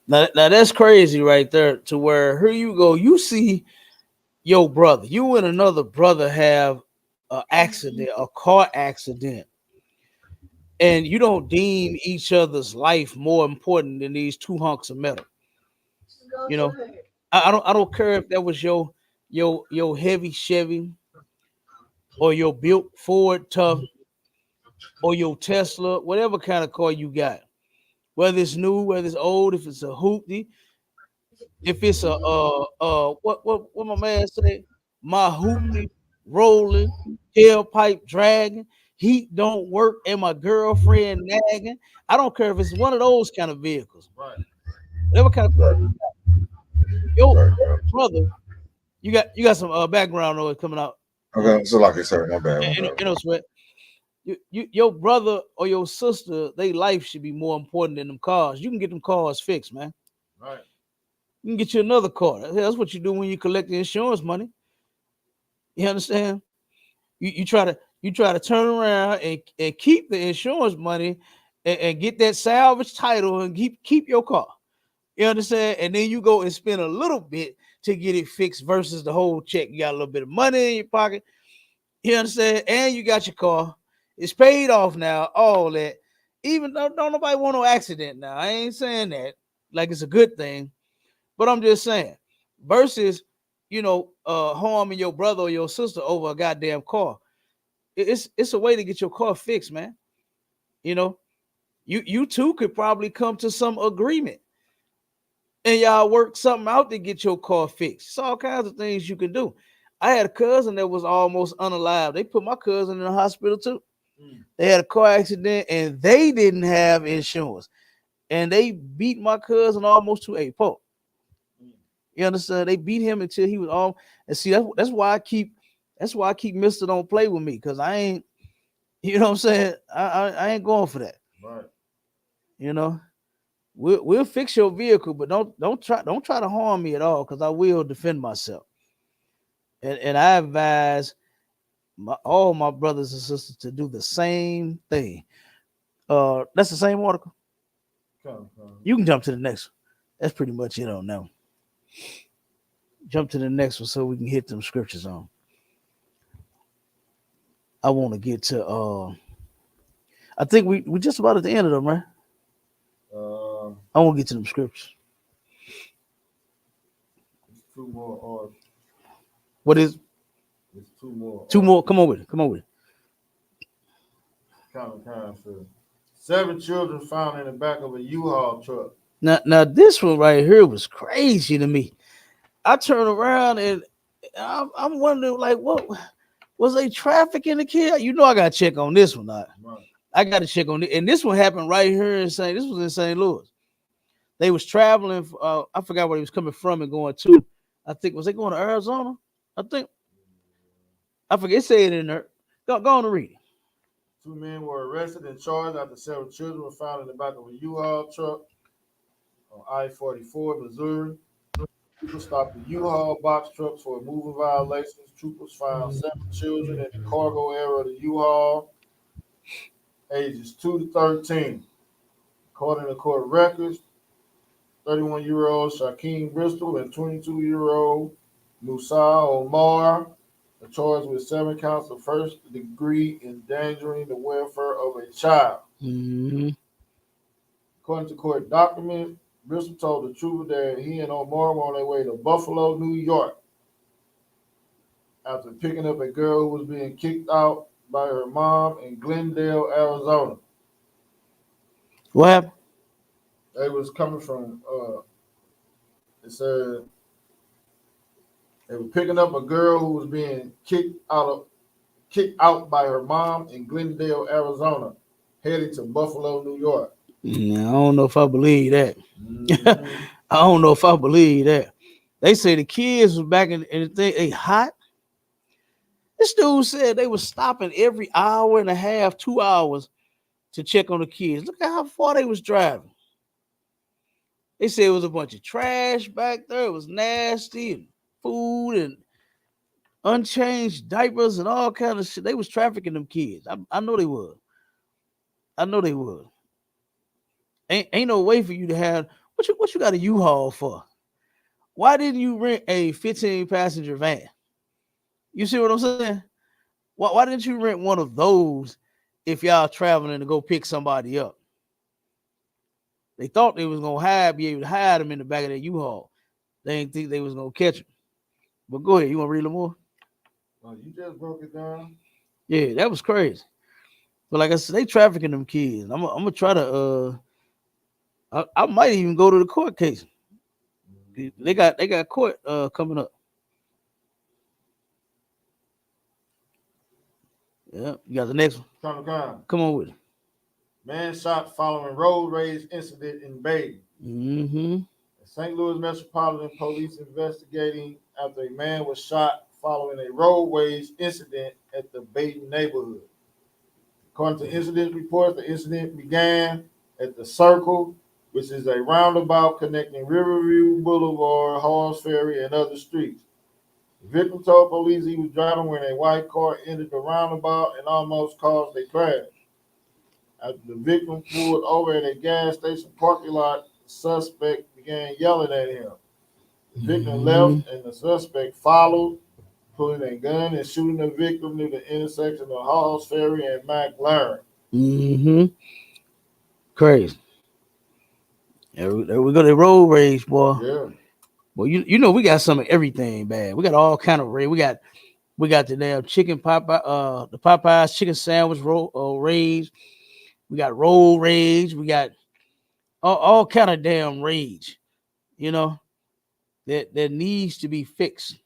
Speaker 1: Now that's crazy right there. To where here you go, you see your brother, you and another brother have an accident, a car accident, and you don't deem each other's life more important than these two hunks of metal. You know, I don't care if that was your heavy Chevy or your built Ford Tough or your Tesla, whatever kind of car you got, whether it's new, whether it's old, if it's a hoopty, if it's a what my man say, my hoopty rolling, tailpipe dragging, heat don't work, and my girlfriend nagging. I don't care if it's one of those kind of vehicles,
Speaker 2: Right.
Speaker 1: whatever kind of car
Speaker 3: Right,
Speaker 1: you got. Your
Speaker 3: right.
Speaker 1: brother, you got some background noise coming out.
Speaker 3: Okay, so like I said, my bad, my
Speaker 1: And
Speaker 3: bad.
Speaker 1: sweat. Your brother or your sister, their life should be more important than them cars. You can get them cars fixed, man.
Speaker 2: Right.
Speaker 1: You can get you another car. That's what you do when you collect the insurance money. You understand? You try to turn around and keep the insurance money and get that salvage title and keep your car. You understand? And then you go and spend a little bit to get it fixed versus the whole check. You got a little bit of money in your pocket. You understand? And you got your car. It's paid off now. All that. Even though don't nobody want no accident now. I ain't saying that like it's a good thing, but I'm just saying versus harming your brother or your sister over a goddamn car. It's a way to get your car fixed, man. You know, you two could probably come to some agreement and y'all work something out to get your car fixed. It's all kinds of things you can do. I had a cousin that was almost unalive. They put my cousin in the hospital too. They had a car accident and they didn't have insurance. And they beat my cousin almost to a pulp. You understand? They beat him until he was on. And see, that's why I keep Mister don't play with me, because I ain't, you know what I'm saying? I ain't going for that.
Speaker 2: Right.
Speaker 1: You know, we'll fix your vehicle, but don't try to harm me at all, because I will defend myself. And I advise all my brothers and sisters to do the same thing. That's the same article.
Speaker 2: Come.
Speaker 1: You can jump to the next one. That's pretty much it on that one. Jump to the next one so we can hit them scriptures on. I want to get to I think we just about at the end of them, right? I want to get to them scriptures.
Speaker 2: It's two more, or
Speaker 1: What is
Speaker 2: it's two more.
Speaker 1: two more? Come on with it.
Speaker 2: Count. So 7 children found in the back of a U-Haul truck.
Speaker 1: Now this one right here was crazy to me. I turn around and I'm wondering, like, what was they trafficking the kid? You know, I got to check on this one.
Speaker 2: Right.
Speaker 1: I got to check on it. And this one happened right here in St. This was in St. Louis. They was traveling. I forgot where he was coming from and going to. I think, was they going to Arizona? I forget. It said it in there. Go on and read it.
Speaker 2: 2 men were arrested and charged after 7 children were found in the back of a U-Haul truck on I-44, Missouri. People stopped the U-Haul box trucks for moving violations. Troopers found 7 children in the cargo area of the U-Haul, ages 2 to 13. According to court records, 31-year-old Shaquem Bristol and 22-year-old Musa Omar are charged with 7 counts of first-degree endangering the welfare of a child.
Speaker 1: Mm-hmm.
Speaker 2: According to court documents, Bristol told the trooper that he and Omar were on their way to Buffalo, New York, after picking up a girl who was being kicked out by her mom in Glendale, Arizona.
Speaker 1: What happened?
Speaker 2: They was coming from, it said, they were picking up a girl who was being kicked out by her mom in Glendale, Arizona, heading to Buffalo, New York.
Speaker 1: I don't know if I believe that.
Speaker 2: Mm-hmm.
Speaker 1: I don't know if I believe that. They say the kids was back in the thing. They hot. This dude said they was stopping every hour and a half, 2 hours to check on the kids. Look at how far they was driving. They said it was a bunch of trash back there. It was nasty and food and unchanged diapers and all kind of shit. They was trafficking them kids. I know they would. I know they would. Ain't no way for you to have what you got a U-Haul for? Why didn't you rent a 15 passenger van? You see what I'm saying? Why didn't you rent one of those if y'all traveling to go pick somebody up? They thought they was gonna be able to hide them in the back of that U-Haul. They didn't think they was gonna catch them. But go ahead, you want to read them more?
Speaker 2: Oh, you just broke it down.
Speaker 1: Yeah, that was crazy. But like I said, they trafficking them kids. I'm gonna try to I might even go to the court case. They got court coming up. Yeah, you got the next one. Come on with it.
Speaker 2: Man shot following road rage incident in Bay.
Speaker 1: Mm-hmm.
Speaker 2: St. Louis Metropolitan Police investigating after a man was shot following a road rage incident at the Baden neighborhood. According to incident reports, the incident began at the Circle, which is a roundabout connecting Riverview Boulevard, Halls Ferry, and other streets. The victim told police he was driving when a white car entered the roundabout and almost caused a crash. After the victim pulled over at a gas station parking lot, the suspect began began yelling at him. The victim left, and the suspect followed, pulling a gun and shooting the victim near the intersection of Halls Ferry and McLaren.
Speaker 1: Crazy. There we go. The road rage, boy.
Speaker 2: Yeah.
Speaker 1: Well, you know we got some of everything bad. We got all kind of rage. We got the damn chicken Popeye, the Popeyes chicken sandwich rage. We got roll rage. We got all kind of damn rage. You know that needs to be fixed.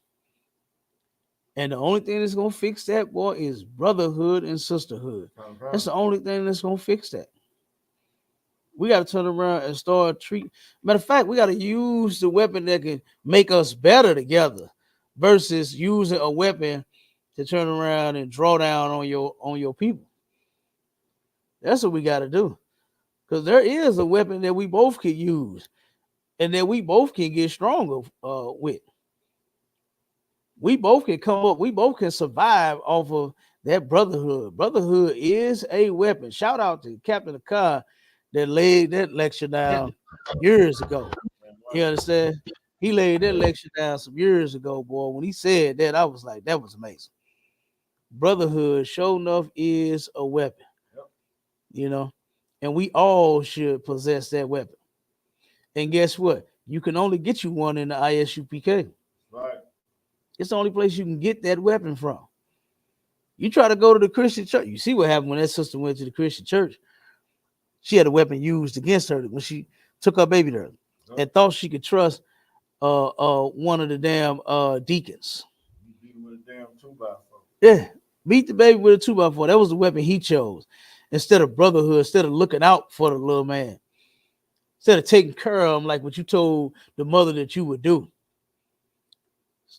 Speaker 1: And the only thing that's gonna fix that, boy, is brotherhood and sisterhood. That's the only thing that's gonna fix that. We got to turn around and start treating. Matter of fact, we got to use the weapon that can make us better together, versus using a weapon to turn around and draw down on your people. That's what we got to do, because there is a weapon that we both can use, and that we both can get stronger with. We both can come up. We both can survive off of that brotherhood. Brotherhood is a weapon. Shout out to Captain Akar that laid that lecture down years ago. You understand? He laid that lecture down some years ago, boy. When he said that, I was like, that was amazing. Brotherhood, sure enough, is a weapon. You know, and we all should possess that weapon. And guess what? You can only get you one in the ISUPK.
Speaker 2: Right.
Speaker 1: It's the only place you can get that weapon from. You try to go to the Christian church. You see what happened when that sister went to the Christian church. She had a weapon used against her when she took her baby there, and thought she could trust one of the damn deacons.
Speaker 2: Beat him with a damn 2x4.
Speaker 1: Yeah, beat the baby with a 2x4. That was the weapon he chose. Instead of brotherhood, instead of looking out for the little man, instead of taking care of him like what you told the mother that you would do.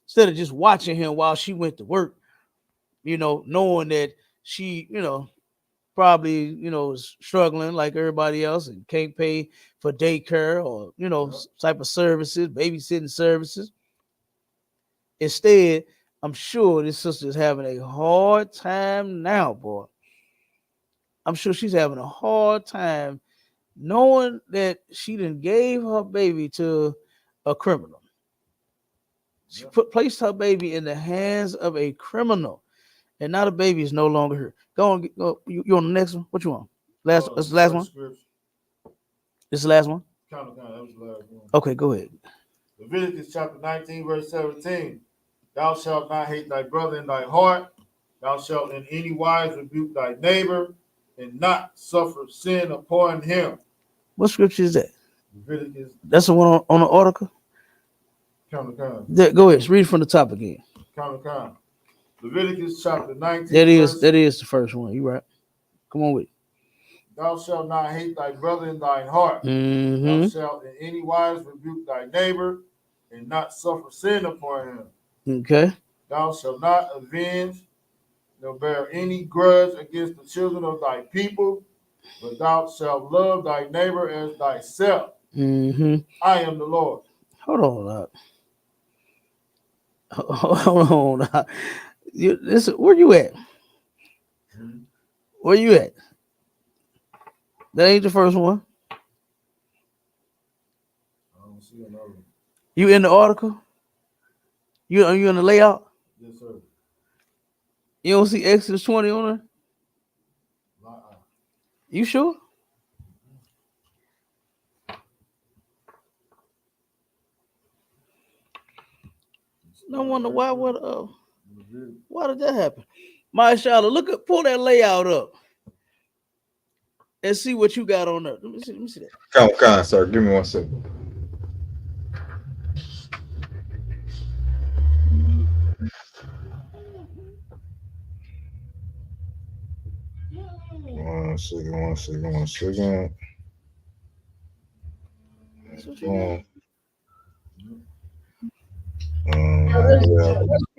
Speaker 1: Instead of just watching him while she went to work, you know, knowing that she, you know, probably, you know, is struggling like everybody else and can't pay for daycare or, you know, type of services, babysitting services. Instead, I'm sure this sister is having a hard time now, boy. I'm sure she's having a hard time knowing that she done gave her baby to a criminal. She placed her baby in the hands of a criminal, and now the baby is no longer her. Go on, go. You on the next one? What you want? That's the last one. This is the last one.
Speaker 2: That was the last one.
Speaker 1: Okay, go ahead.
Speaker 2: Leviticus chapter 19, verse 17. Thou shalt not hate thy brother in thy heart. Thou shalt in any wise rebuke thy neighbor, and not suffer sin upon him.
Speaker 1: What scripture is that?
Speaker 2: Leviticus.
Speaker 1: That's the one on the article. Go ahead. Read from the top again.
Speaker 2: Leviticus chapter 19.
Speaker 1: That is the first one. You right. Come on with it.
Speaker 2: Thou shalt not hate thy brother in thine heart. Thou shalt in any wise rebuke thy neighbor, and not suffer sin upon him.
Speaker 1: Okay.
Speaker 2: Thou shalt not avenge, nor bear any grudge against the children of thy people, but thou shalt love thy neighbor as thyself. I am the Lord.
Speaker 1: Hold on up. Hold on. Where you at? Where you at? That ain't the first one.
Speaker 2: I don't see another one.
Speaker 1: You in the article? You in the layout?
Speaker 2: Yes, sir.
Speaker 1: You don't see Exodus 20 on there? You sure? No wonder why. Why did that happen? Mashallah, pull that layout up and see what you got on there. Let me see that.
Speaker 3: Come on, sir. Give me 1 second. One second.
Speaker 1: That's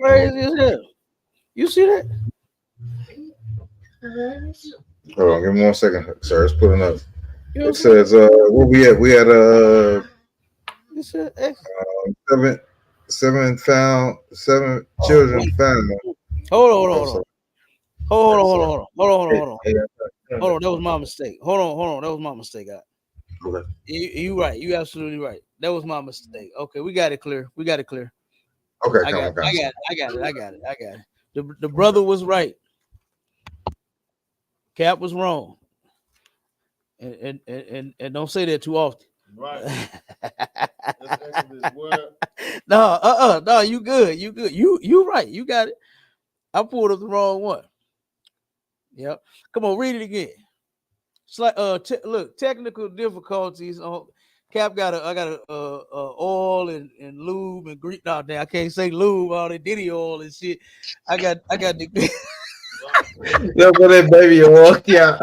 Speaker 1: crazy as hell. You see that?
Speaker 3: Hold on, give me 1 second, sir. It's putting up. It says, where we at? We at seven children found.
Speaker 1: Hold on. That was my mistake. Hold on. That was my mistake. Okay. You right. You absolutely right. That was my mistake. Okay, we got it clear. We got it clear.
Speaker 3: Okay,
Speaker 1: I
Speaker 3: come
Speaker 1: got
Speaker 3: on,
Speaker 1: it.
Speaker 3: come
Speaker 1: I
Speaker 3: on.
Speaker 1: got it. I got it. I got it. I got it. The brother was right. Cap was wrong. And don't say that too often.
Speaker 2: Right. That's Exodus what?
Speaker 1: No, you good. You good. You right. You got it. I pulled up the wrong one. Yep. Come on, read it again. It's like look, technical difficulties on Cap got a I got a oil and lube and grease. No, damn, I can't say lube, all the Diddy oil and shit. I got the
Speaker 3: That's what that baby you walk out.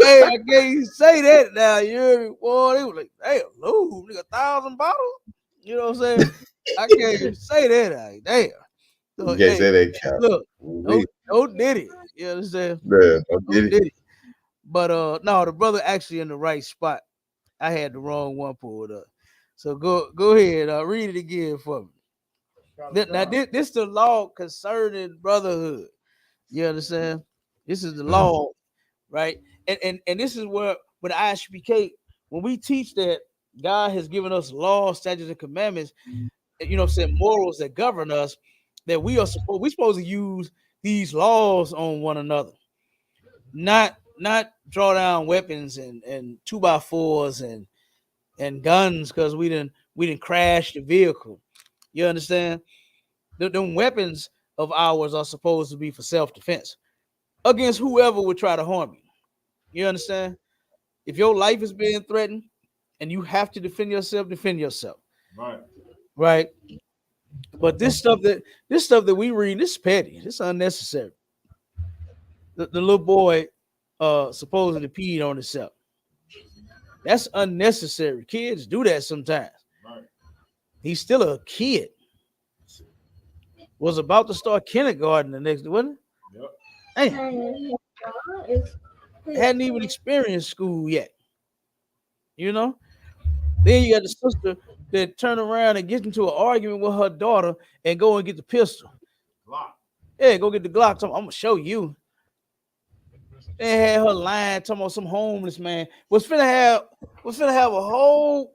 Speaker 1: hey, I can't say that now. You heard me? Boy, they was like, damn, lube, nigga, 1,000 bottles. You know what I'm saying? I can't even say that. Like, damn. So
Speaker 3: You can't
Speaker 1: hey,
Speaker 3: say that cap.
Speaker 1: look,
Speaker 3: We
Speaker 1: no Diddy. You understand?
Speaker 3: man, I
Speaker 1: No
Speaker 3: get it.
Speaker 1: Diddy. But no, the brother actually in the right spot. I had the wrong one pulled up. So go ahead, read it again for me. Now this the law concerning brotherhood. You understand? This is the
Speaker 3: Mhm.
Speaker 1: law, right? And this is where with ISUPK, when we teach that God has given us laws, statutes, and commandments, you know what I'm saying, morals that govern us, that we supposed to use these laws on one another, not draw down weapons and 2x4s and guns because we didn't crash the vehicle. You understand? Them weapons of ours are supposed to be for self-defense against whoever would try to harm you. You understand? If your life is being threatened and you have to defend yourself, defend yourself.
Speaker 2: Right.
Speaker 1: Right? But this stuff that we read, this is petty. This is unnecessary. The little boy supposedly peed on himself. That's unnecessary. Kids do that sometimes.
Speaker 2: Right.
Speaker 1: He's still a kid. Was about to start kindergarten the next, wasn't
Speaker 2: Yep.
Speaker 1: it? Hadn't even experienced school yet. You know? Then you got the sister that turn around and get into an argument with her daughter and go and get the pistol.
Speaker 2: Glock.
Speaker 1: Yeah, go get the Glock. I'm gonna show you. They had her lying, talking about some homeless man. Was finna have a whole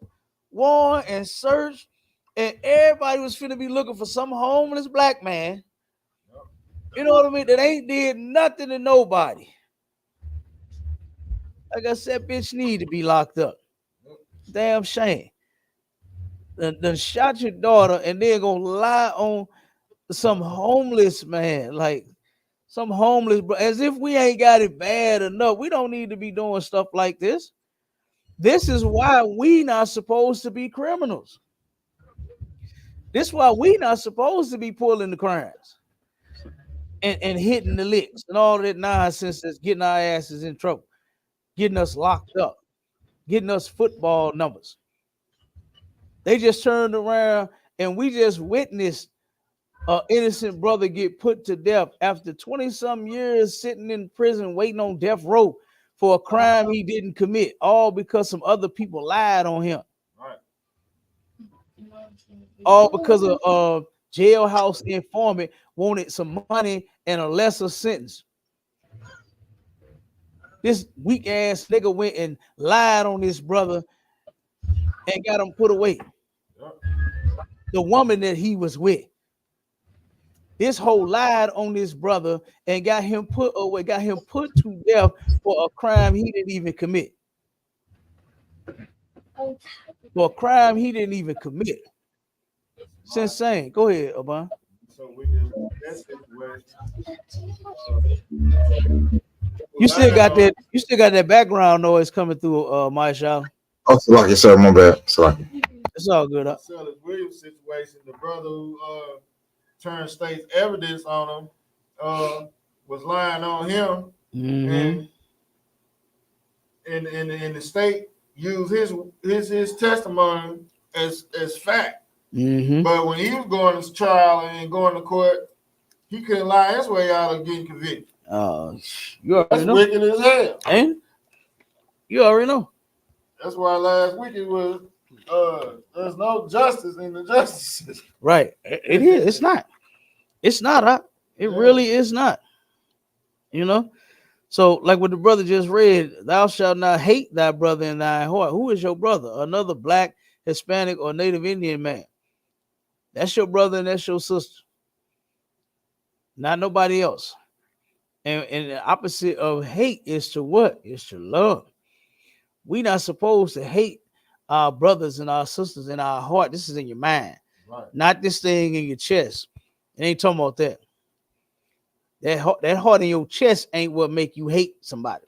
Speaker 1: warrant and search, and everybody was finna be looking for some homeless black man.
Speaker 2: Yep.
Speaker 1: You know what I mean? That ain't did nothing to nobody. Like I said, bitch need to be locked up.
Speaker 2: Yep.
Speaker 1: Damn shame. Then shot your daughter and then gonna lie on some homeless man, like some homeless, bro, as if we ain't got it bad enough. We don't need to be doing stuff like this. This is why we not supposed to be criminals. This is why we not supposed to be pulling the crimes and hitting the licks and all that nonsense that's getting our asses in trouble, getting us locked up, getting us football numbers. They just turned around and we just witnessed an innocent brother get put to death after 20 some years sitting in prison waiting on death row for a crime he didn't commit, all because some other people lied on him,
Speaker 2: Right.
Speaker 1: all because a jailhouse informant wanted some money and a lesser sentence. This weak ass nigga went and lied on this brother and got him put away.
Speaker 2: Yep.
Speaker 1: The woman that he was with, this whole lied on this brother and got him put away, got him put to death for a crime he didn't even commit. For a crime he didn't even commit. It's insane. Go ahead, Obama.
Speaker 2: So we can that situation.
Speaker 1: You still got that. You still got that background noise coming through, my show.
Speaker 3: Oh, Salaki, sir, my bad. Salaki.
Speaker 1: It's all good.
Speaker 2: The Sellers Williams situation, the brother who turned state's evidence on him was lying on him,
Speaker 1: Mm-hmm.
Speaker 2: and the state used his testimony as fact.
Speaker 1: Mm-hmm.
Speaker 2: But when he was going to trial and going to court, he couldn't lie his way out of getting convicted.
Speaker 1: You already
Speaker 2: That's
Speaker 1: know.
Speaker 2: wicked as hell.
Speaker 1: And you already know.
Speaker 2: That's why last week it was there's no justice in the justice system.
Speaker 1: Right. It is. It's not. It's not. It really is not. You know? So, like what the brother just read, thou shalt not hate thy brother in thy heart. Who is your brother? Another black Hispanic, or Native Indian man. That's your brother and that's your sister, not nobody else. And the opposite of hate is to what? Is to love. We not supposed to hate our brothers and our sisters in our heart. This is in your mind,
Speaker 2: Right.
Speaker 1: not this thing in your chest. It ain't talking about that. That heart in your chest ain't what make you hate somebody.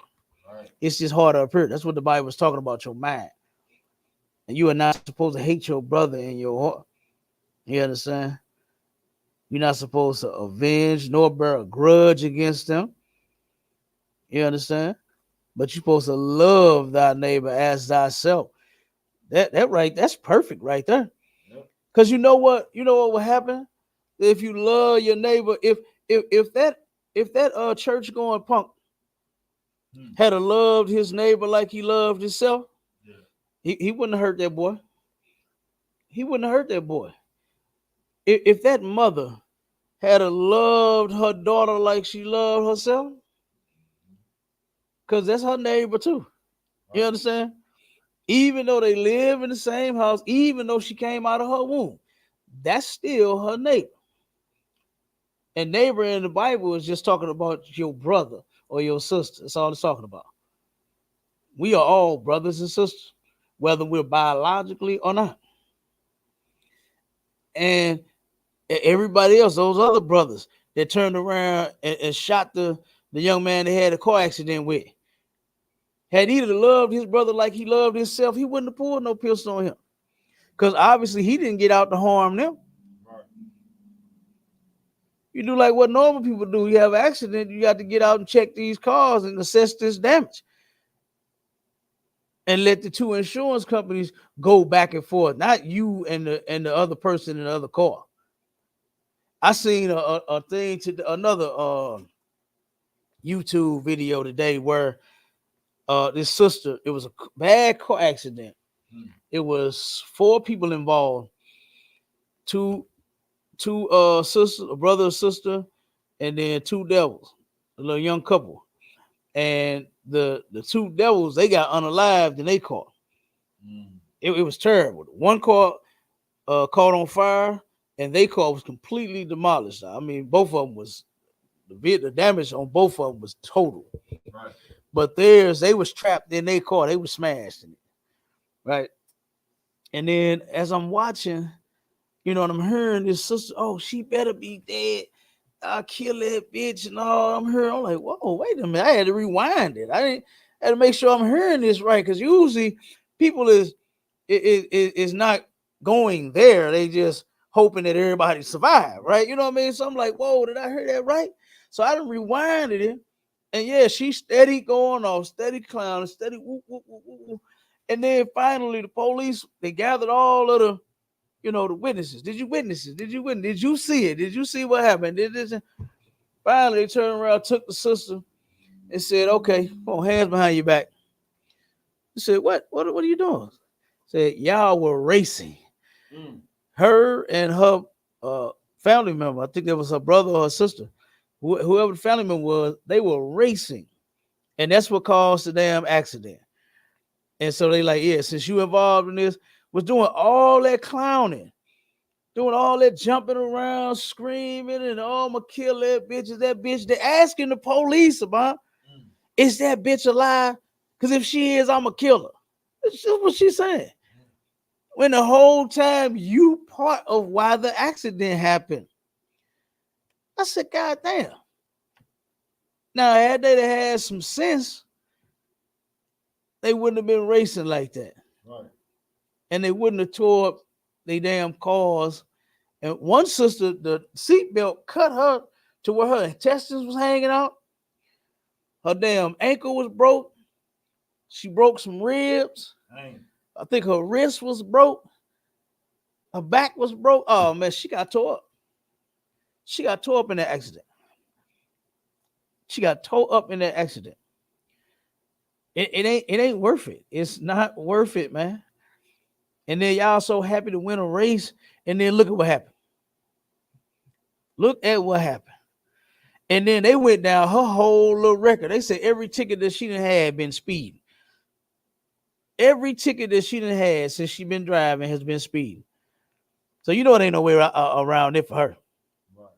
Speaker 2: Right.
Speaker 1: It's just hard up here. That's what the Bible was talking about, your mind. And you are not supposed to hate your brother in your heart. You understand? You're not supposed to avenge nor bear a grudge against them. You understand? But you're supposed to love thy neighbor as thyself. That right, that's perfect right there.
Speaker 2: Yep.
Speaker 1: Because you know what will happen if you love your neighbor. If that church going punk had loved his neighbor like he loved himself,
Speaker 2: Yeah.
Speaker 1: he wouldn't have hurt that boy. He wouldn't have hurt that boy. If that mother had loved her daughter like she loved herself, because that's her neighbor too. You
Speaker 2: Right.
Speaker 1: understand? Even though they live in the same house, even though she came out of her womb, that's still her neighbor. And neighbor in the Bible is just talking about your brother or your sister. That's all it's talking about. We are all brothers and sisters, whether we're biologically or not. And everybody else, those other brothers that turned around and shot the young man they had a car accident with, had he loved his brother like he loved himself, he wouldn't have pulled no pistol on him. Because obviously he didn't get out to harm them.
Speaker 2: Right.
Speaker 1: You do like what normal people do. You have an accident, you got to get out and check these cars and assess this damage. And let the two insurance companies go back and forth, not you and the other person in the other car. I seen a thing to another YouTube video today where this sister, it was a bad car accident. It was 4 people involved, two sisters, a brother and sister, and then 2 devils, a little young couple. And the 2 devils, they got unalived in their car. It was terrible. One car caught on fire, and their car was completely demolished. I mean, both of them was the damage on both of them was total.
Speaker 2: Right.
Speaker 1: But theirs, they was trapped in their car. They was smashed in it. Right. And then as I'm watching, and I'm hearing this sister, oh, she better be dead. I'll kill that bitch and all. I'm like, whoa, wait a minute. I had to rewind it. I had to make sure I'm hearing this right. Because usually people is not going there. They just hoping that everybody survive, right? You know what I mean? So I'm like, whoa, did I hear that right? So I done rewinded it. And yeah, she's steady going off, steady clowning, steady whoop, whoop, whoop, whoop. And then finally the police, they gathered all of the, the witnesses. Did you witness it? Did you witness? Did you see it? Did you see what happened? Did this? Finally, they turned around, took the sister, and said, "Okay, come on, hands behind your back." He said, "What? What are you doing?" Said, "Y'all were racing." Her and her family member, I think that was her brother or her sister, whoever the family member was, they were racing, and that's what caused the damn accident. And so they like, yeah, since you involved in this, was doing all that clowning, doing all that jumping around, screaming, and oh, I'm gonna kill that bitch. Is that bitch? They're asking the police about, is that bitch alive? Because if she is, I'm gonna kill her. That's just what she's saying. When the whole time you part of why the accident happened. I said, God damn. Now, had they had some sense, they wouldn't have been racing like that.
Speaker 2: Right.
Speaker 1: And they wouldn't have tore up their damn cars. And one sister, the seatbelt cut her to where her intestines was hanging out. Her damn ankle was broke. She broke some ribs.
Speaker 2: Dang.
Speaker 1: I think her wrist was broke. Her back was broke. Oh man, she got tore up. She got tore up in that accident. She got tore up in that accident. It ain't worth it. It's not worth it, man. And then y'all so happy to win a race, and then look at what happened. Look at what happened. And then they went down her whole little record. They said every ticket that she done had been speeding. Every ticket that she done had since she been driving has been speeding. So you know it ain't no way around it for her.
Speaker 2: Right.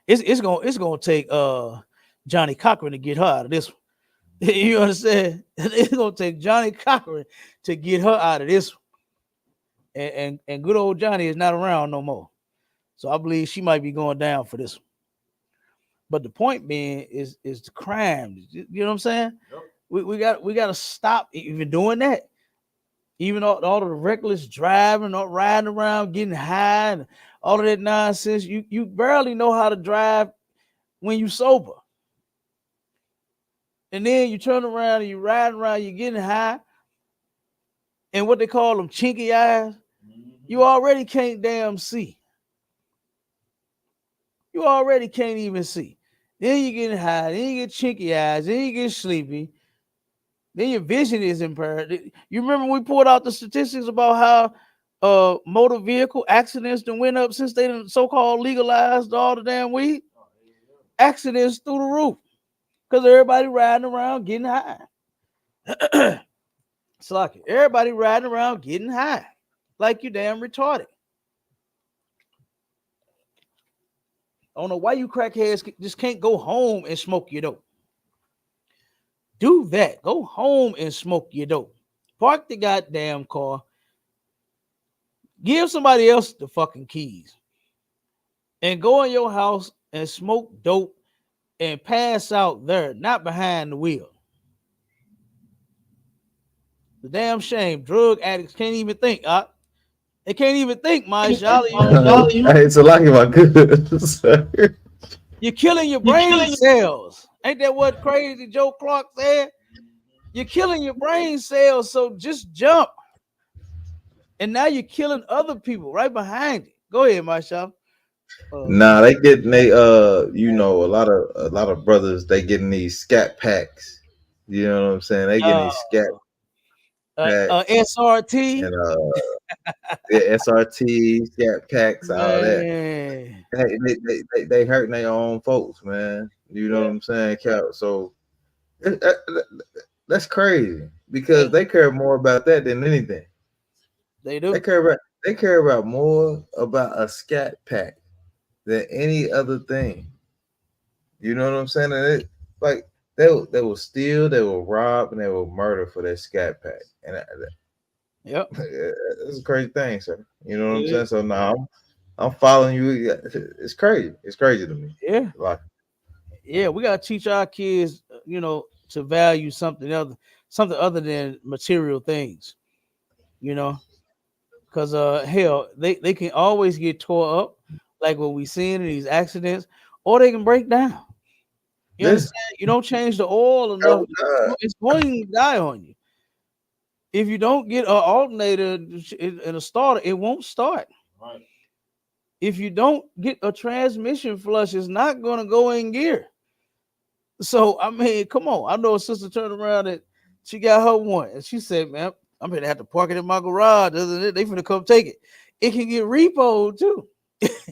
Speaker 1: It's gonna take Johnny Cochran to get her out of this one. You understand? It's gonna take Johnny Cochran to get her out of this one. And good old Johnny is not around no more. So I believe she might be going down for this one. But the point being is the crime. You know what I'm saying?
Speaker 2: Yep.
Speaker 1: We got to stop even doing that. Even all of the reckless driving, or riding around, getting high, and all of that nonsense. You barely know how to drive when you sober. And then you turn around and you riding around, you're getting high, and what they call them chinky eyes, you already can't damn see. You already can't even see. Then you get high, then you get chinky eyes, then you get sleepy, then your vision is impaired. You remember we pulled out the statistics about how motor vehicle accidents done went up since they done so-called legalized all the damn weed? Accidents through the roof because everybody riding around getting high. It's like everybody riding around getting high, like you damn retarded. I don't know why you crackheads just can't go home and smoke your dope. Do that. Go home and smoke your dope. Park the goddamn car. Give somebody else the fucking keys. And go in your house and smoke dope and pass out there, not behind the wheel. The damn shame. Drug addicts can't even think. They can't even think, my y'all.
Speaker 3: Hey, it's a lucky my good. Sir.
Speaker 1: You're killing your brain cells. Ain't that what crazy Joe Clark said? You're killing your brain cells, so just jump. And now you're killing other people right behind it. Go ahead, Marshall.
Speaker 3: Nah, they getting a lot of brothers they getting these scat packs. You know what I'm saying? They getting
Speaker 1: uh,
Speaker 3: these scat packs
Speaker 1: SRT.
Speaker 3: and the SRT scat packs, all that.
Speaker 1: Man.
Speaker 3: They hurting their own folks, man. You know
Speaker 1: Yeah,
Speaker 3: what I'm saying, Cal? So it- that's crazy
Speaker 1: yeah,
Speaker 3: because they care more about that than anything.
Speaker 1: they
Speaker 3: They
Speaker 1: do.
Speaker 3: care about they care about more about a scat pack than any other thing. You know what I'm saying? And like they will steal, they will rob, and they will murder for that scat pack. And
Speaker 1: Yep.
Speaker 3: it's a crazy thing, sir. You know what I'm
Speaker 1: It
Speaker 3: saying?
Speaker 1: is.
Speaker 3: So now I'm following you. Yeah, it's crazy. It's crazy to me.
Speaker 1: Yeah.
Speaker 3: Like
Speaker 1: Yeah. We gotta teach our kids, to value something other than material things, you know. Because hell, they can always get tore up, like what we seen in these accidents, or they can break down. You
Speaker 3: yeah.
Speaker 1: understand? You don't change the oil enough,
Speaker 3: Oh God.
Speaker 1: it's going to die on you. If you don't get an alternator and a starter, it won't start.
Speaker 2: Right.
Speaker 1: If you don't get a transmission flush, it's not going to go in gear. So I mean, come on. I know a sister turned around and she got her one, and she said, "Man, I'm gonna have to park it in my garage. They finna come take it. It can get repoed too.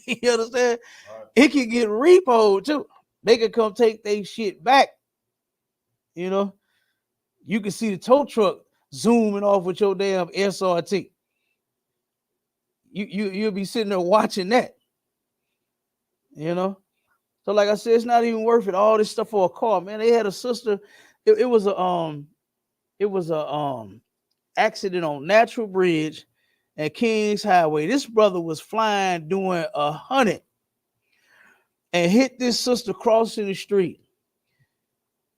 Speaker 1: You understand?
Speaker 2: Right.
Speaker 1: It can get repoed too. They can come take their shit back. You know, you can see the tow truck zooming off with your damn SRT. You'll be sitting there watching that. You know, so like I said, it's not even worth it. All this stuff for a car, man. They had a sister. It was a accident on Natural Bridge and Kings Highway. This brother was flying doing 100 and hit this sister crossing the street.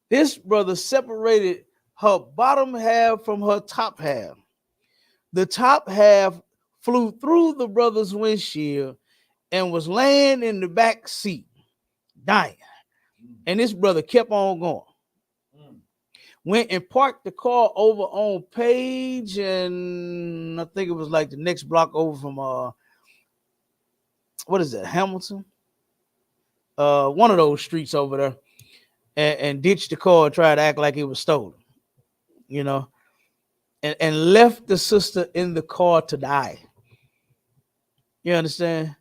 Speaker 1: This brother separated her bottom half from her top half. The top half flew through the brother's windshield and was laying in the back seat, dying. And this brother kept on going. Went and parked the car over on Page, and I think it was like the next block over from what is that, Hamilton? One of those streets over there, and ditched the car and tried to act like it was stolen, you know, and left the sister in the car to die. You understand?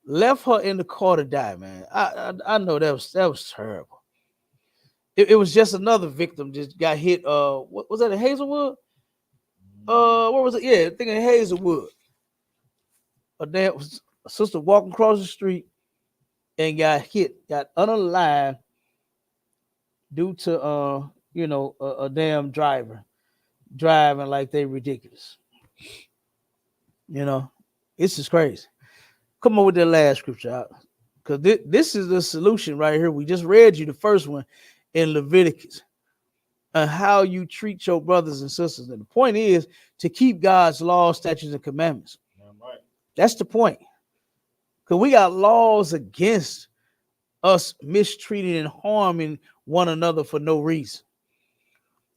Speaker 1: Left her in the car to die, man. I know that was terrible. It was just another victim just got hit. What was that, in Hazelwood? What was it? Yeah, I think in Hazelwood. A damn a sister walking across the street and got hit, got unalive due to a damn driver driving like they ridiculous. You know, this is crazy. Come on with that last scripture, because this is the solution right here. We just read you the first one in Leviticus, and how you treat your brothers and sisters. And the point is to keep God's laws, statutes, and commandments.
Speaker 2: Damn right.
Speaker 1: That's the point. Because we got laws against us mistreating and harming one another for no reason.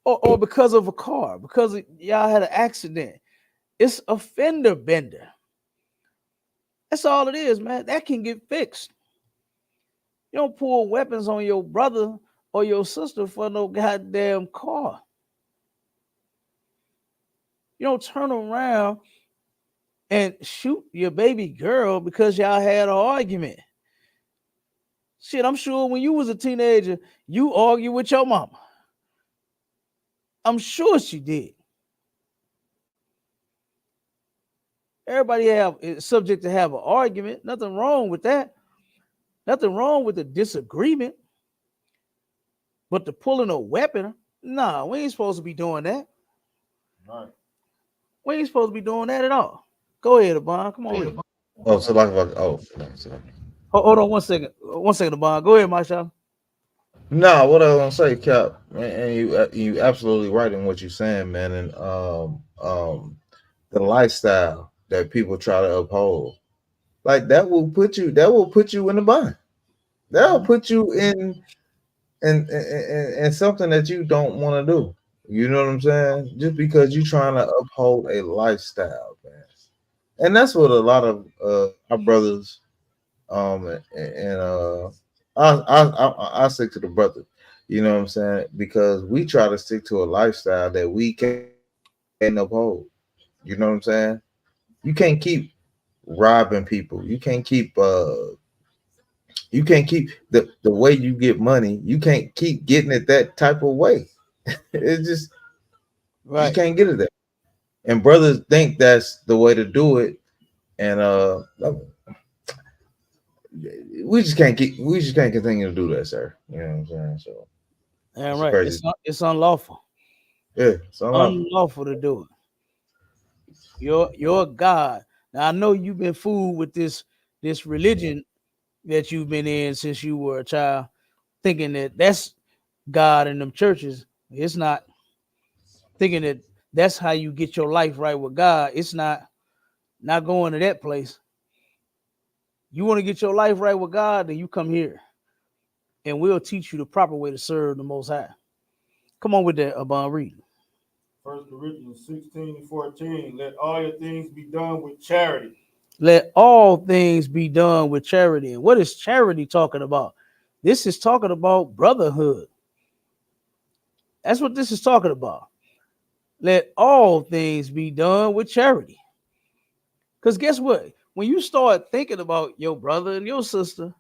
Speaker 1: Or because of a car, because y'all had an accident. It's a fender bender. That's all it is, man. That can get fixed. You don't pull weapons on your brother or your sister for no goddamn car. You don't turn around and shoot your baby girl because y'all had an argument. Shit, I'm sure when you was a teenager, you argued with your mama. I'm sure she did. Everybody is subject to have an argument. Nothing wrong with that. Nothing wrong with the disagreement. But the pulling a weapon, nah, we ain't supposed to be doing that.
Speaker 2: Right.
Speaker 1: We ain't supposed to be doing that at all. Go ahead, Abon. Come on, read.
Speaker 3: Oh, so like, oh, sorry.
Speaker 1: Hold on 1 second. 1 second, Abon. Go ahead, Marshall.
Speaker 3: No, what I was gonna say, Cap, and you absolutely right in what you're saying, man, and the lifestyle that people try to uphold, like that will put you in a bind. That will put you in something that you don't want to do. You know what I'm saying? Just because you're trying to uphold a lifestyle, man, and that's what a lot of our brothers, and I stick to the brother. You know what I'm saying? Because we try to stick to a lifestyle that we can't uphold. You know what I'm saying? You can't keep robbing people. You can't keep the way you get money. You can't keep getting it that type of way. It's just you
Speaker 1: Right.
Speaker 3: can't get it there. And brothers think that's the way to do it. And we just can't continue to do that, sir. You know what I'm saying? So
Speaker 1: Yeah,
Speaker 3: it's
Speaker 1: right.
Speaker 3: crazy.
Speaker 1: It's unlawful.
Speaker 3: Yeah, it's unlawful.
Speaker 1: Unlawful to do it. You're God. Now I know you've been fooled with this religion that you've been in since you were a child, thinking that that's God in them churches. It's not. Thinking that that's how you get your life right with God. It's not going to that place. You want to get your life right with God, then you come here, and we'll teach you the proper way to serve the Most High. Come on with that, Abon, read.
Speaker 2: First Corinthians 16:14. Let all your things be done with charity.
Speaker 1: Let all things be done with charity. And what is charity talking about? This is talking about brotherhood. That's what this is talking about. Let all things be done with charity. Because guess what? When you start thinking about your brother and your sister,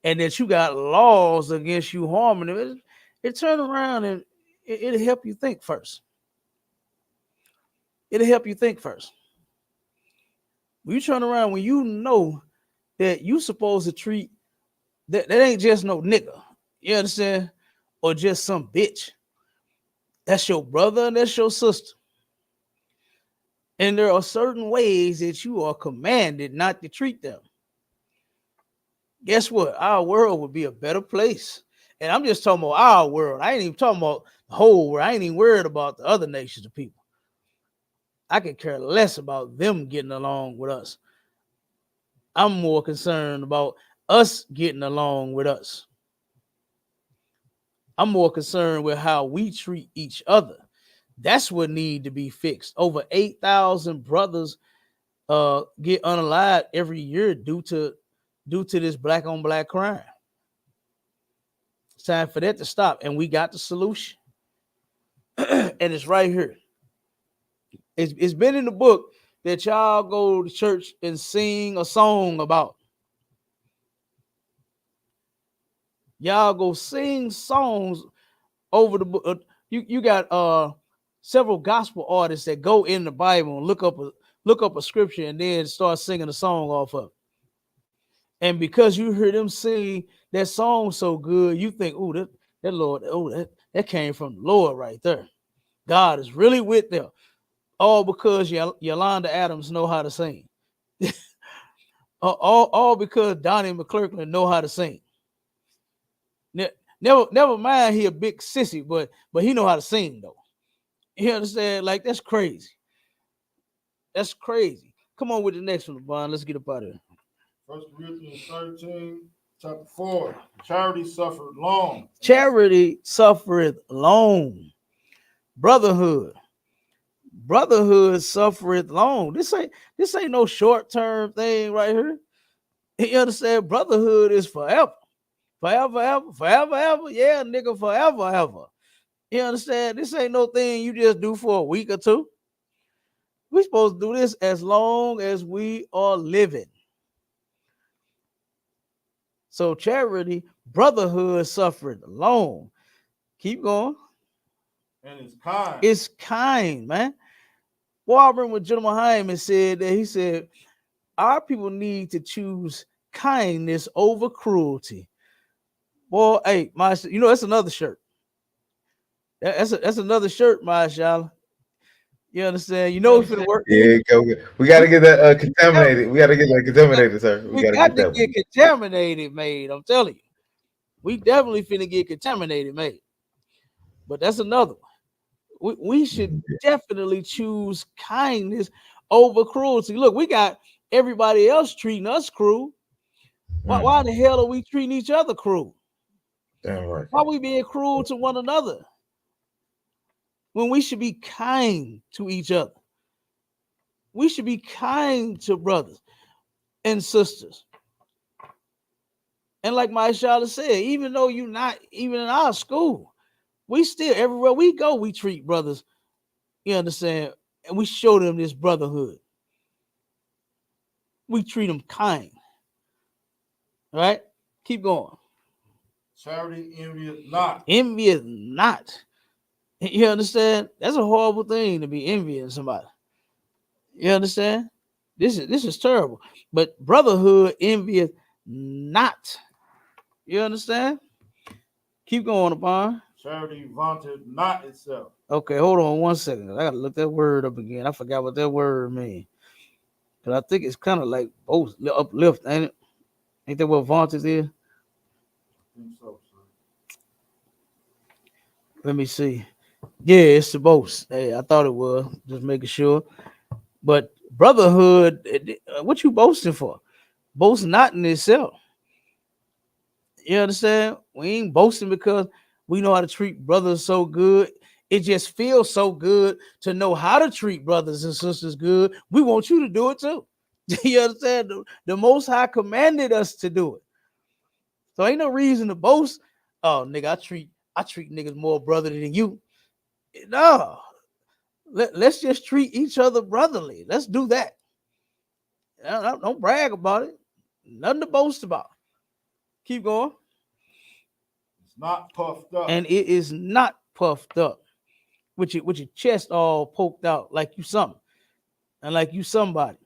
Speaker 1: and that you got laws against you harming them, it turn around and it'll help you think first. It'll help you think first. When you turn around, when you know that you supposed to treat that ain't just no nigga, you understand? Or just some bitch. That's your brother and that's your sister. And there are certain ways that you are commanded not to treat them. Guess what? Our world would be a better place. And I'm just talking about our world. I ain't even talking about the whole world. I ain't even worried about the other nations of people. I could care less about them getting along with us. I'm more concerned about us getting along with us. I'm more concerned with how we treat each other. That's what need to be fixed. Over 8,000 brothers get unalived every year due to this black on black crime. It's time for that to stop, and we got the solution. And it's right here. It's been in the book that y'all go to church and sing a song about. Y'all go sing songs over the book. You got several gospel artists that go in the Bible and look up a scripture and then start singing a song off of it. And because you hear them sing that song so good, you think, oh, that Lord, that came from the Lord right there. God is really with them. All because Yolanda Adams know how to sing. all because Donnie McClurkin know how to sing. Never mind he a big sissy, but he know how to sing though. You understand? Like that's crazy. That's crazy. Come on with the next one, Bond. Let's get up out of here.
Speaker 2: 1 Corinthians 13, chapter 4. Charity suffered long.
Speaker 1: Charity suffereth long. Brotherhood suffereth long. This ain't no short-term thing right here. You understand? Brotherhood is forever. Forever, ever, forever, ever. Yeah, nigga, forever, ever. You understand? This ain't no thing you just do for a week or two. We supposed to do this as long as we are living. So charity, brotherhood suffered long. Keep going.
Speaker 2: And it's kind.
Speaker 1: It's kind, man. Well, I remember when General Hyman said that. He said, our people need to choose kindness over cruelty. Boy, hey, that's another shirt. That's another shirt, Mashallah. You understand? You know it's gonna work.
Speaker 3: Yeah, go. We got to get that contaminated. We got to get that contaminated, sir.
Speaker 1: We
Speaker 3: got
Speaker 1: got
Speaker 3: to
Speaker 1: to get contaminated made. I'm telling you. We definitely finna get contaminated made. But that's another one. We should definitely choose kindness over cruelty. Look, we got everybody else treating us cruel. Why the hell are we treating each other cruel?
Speaker 3: Damn right.
Speaker 1: Why are we being cruel to one another? When we should be kind to each other. We should be kind to brothers and sisters. And like my Shala said, even though you're not even in our school, we still, everywhere we go, we treat brothers, you understand, and we show them this brotherhood. We treat them kind. All right? Keep going.
Speaker 2: Charity envieth not.
Speaker 1: Envieth not. You understand? That's a horrible thing to be envying somebody. You understand? This is terrible. But brotherhood envieth not. You understand? Keep going, upon.
Speaker 2: Charity vaunted not itself.
Speaker 1: Okay, hold on 1 second. I gotta look that word up again. I forgot what that word means. Cause I think it's kind of like both uplift, ain't it? Ain't that what vaunted is?
Speaker 2: I think so, sir.
Speaker 1: Let me see. Yeah, it's the boast. Hey, I thought it was. Just making sure. But brotherhood, what you boasting for? Boast not in itself. You understand? We ain't boasting because we know how to treat brothers so good. It just feels so good to know how to treat brothers and sisters good. We want you to do it too. You understand? The Most High commanded us to do it. So ain't no reason to boast. Oh, nigga, I treat niggas more brotherly than you. No. Let's just treat each other brotherly. Let's do that. Don't brag about it. Nothing to boast about. Keep going.
Speaker 2: It's not puffed up.
Speaker 1: And it is not puffed up. With your chest all poked out like you something. And like you somebody.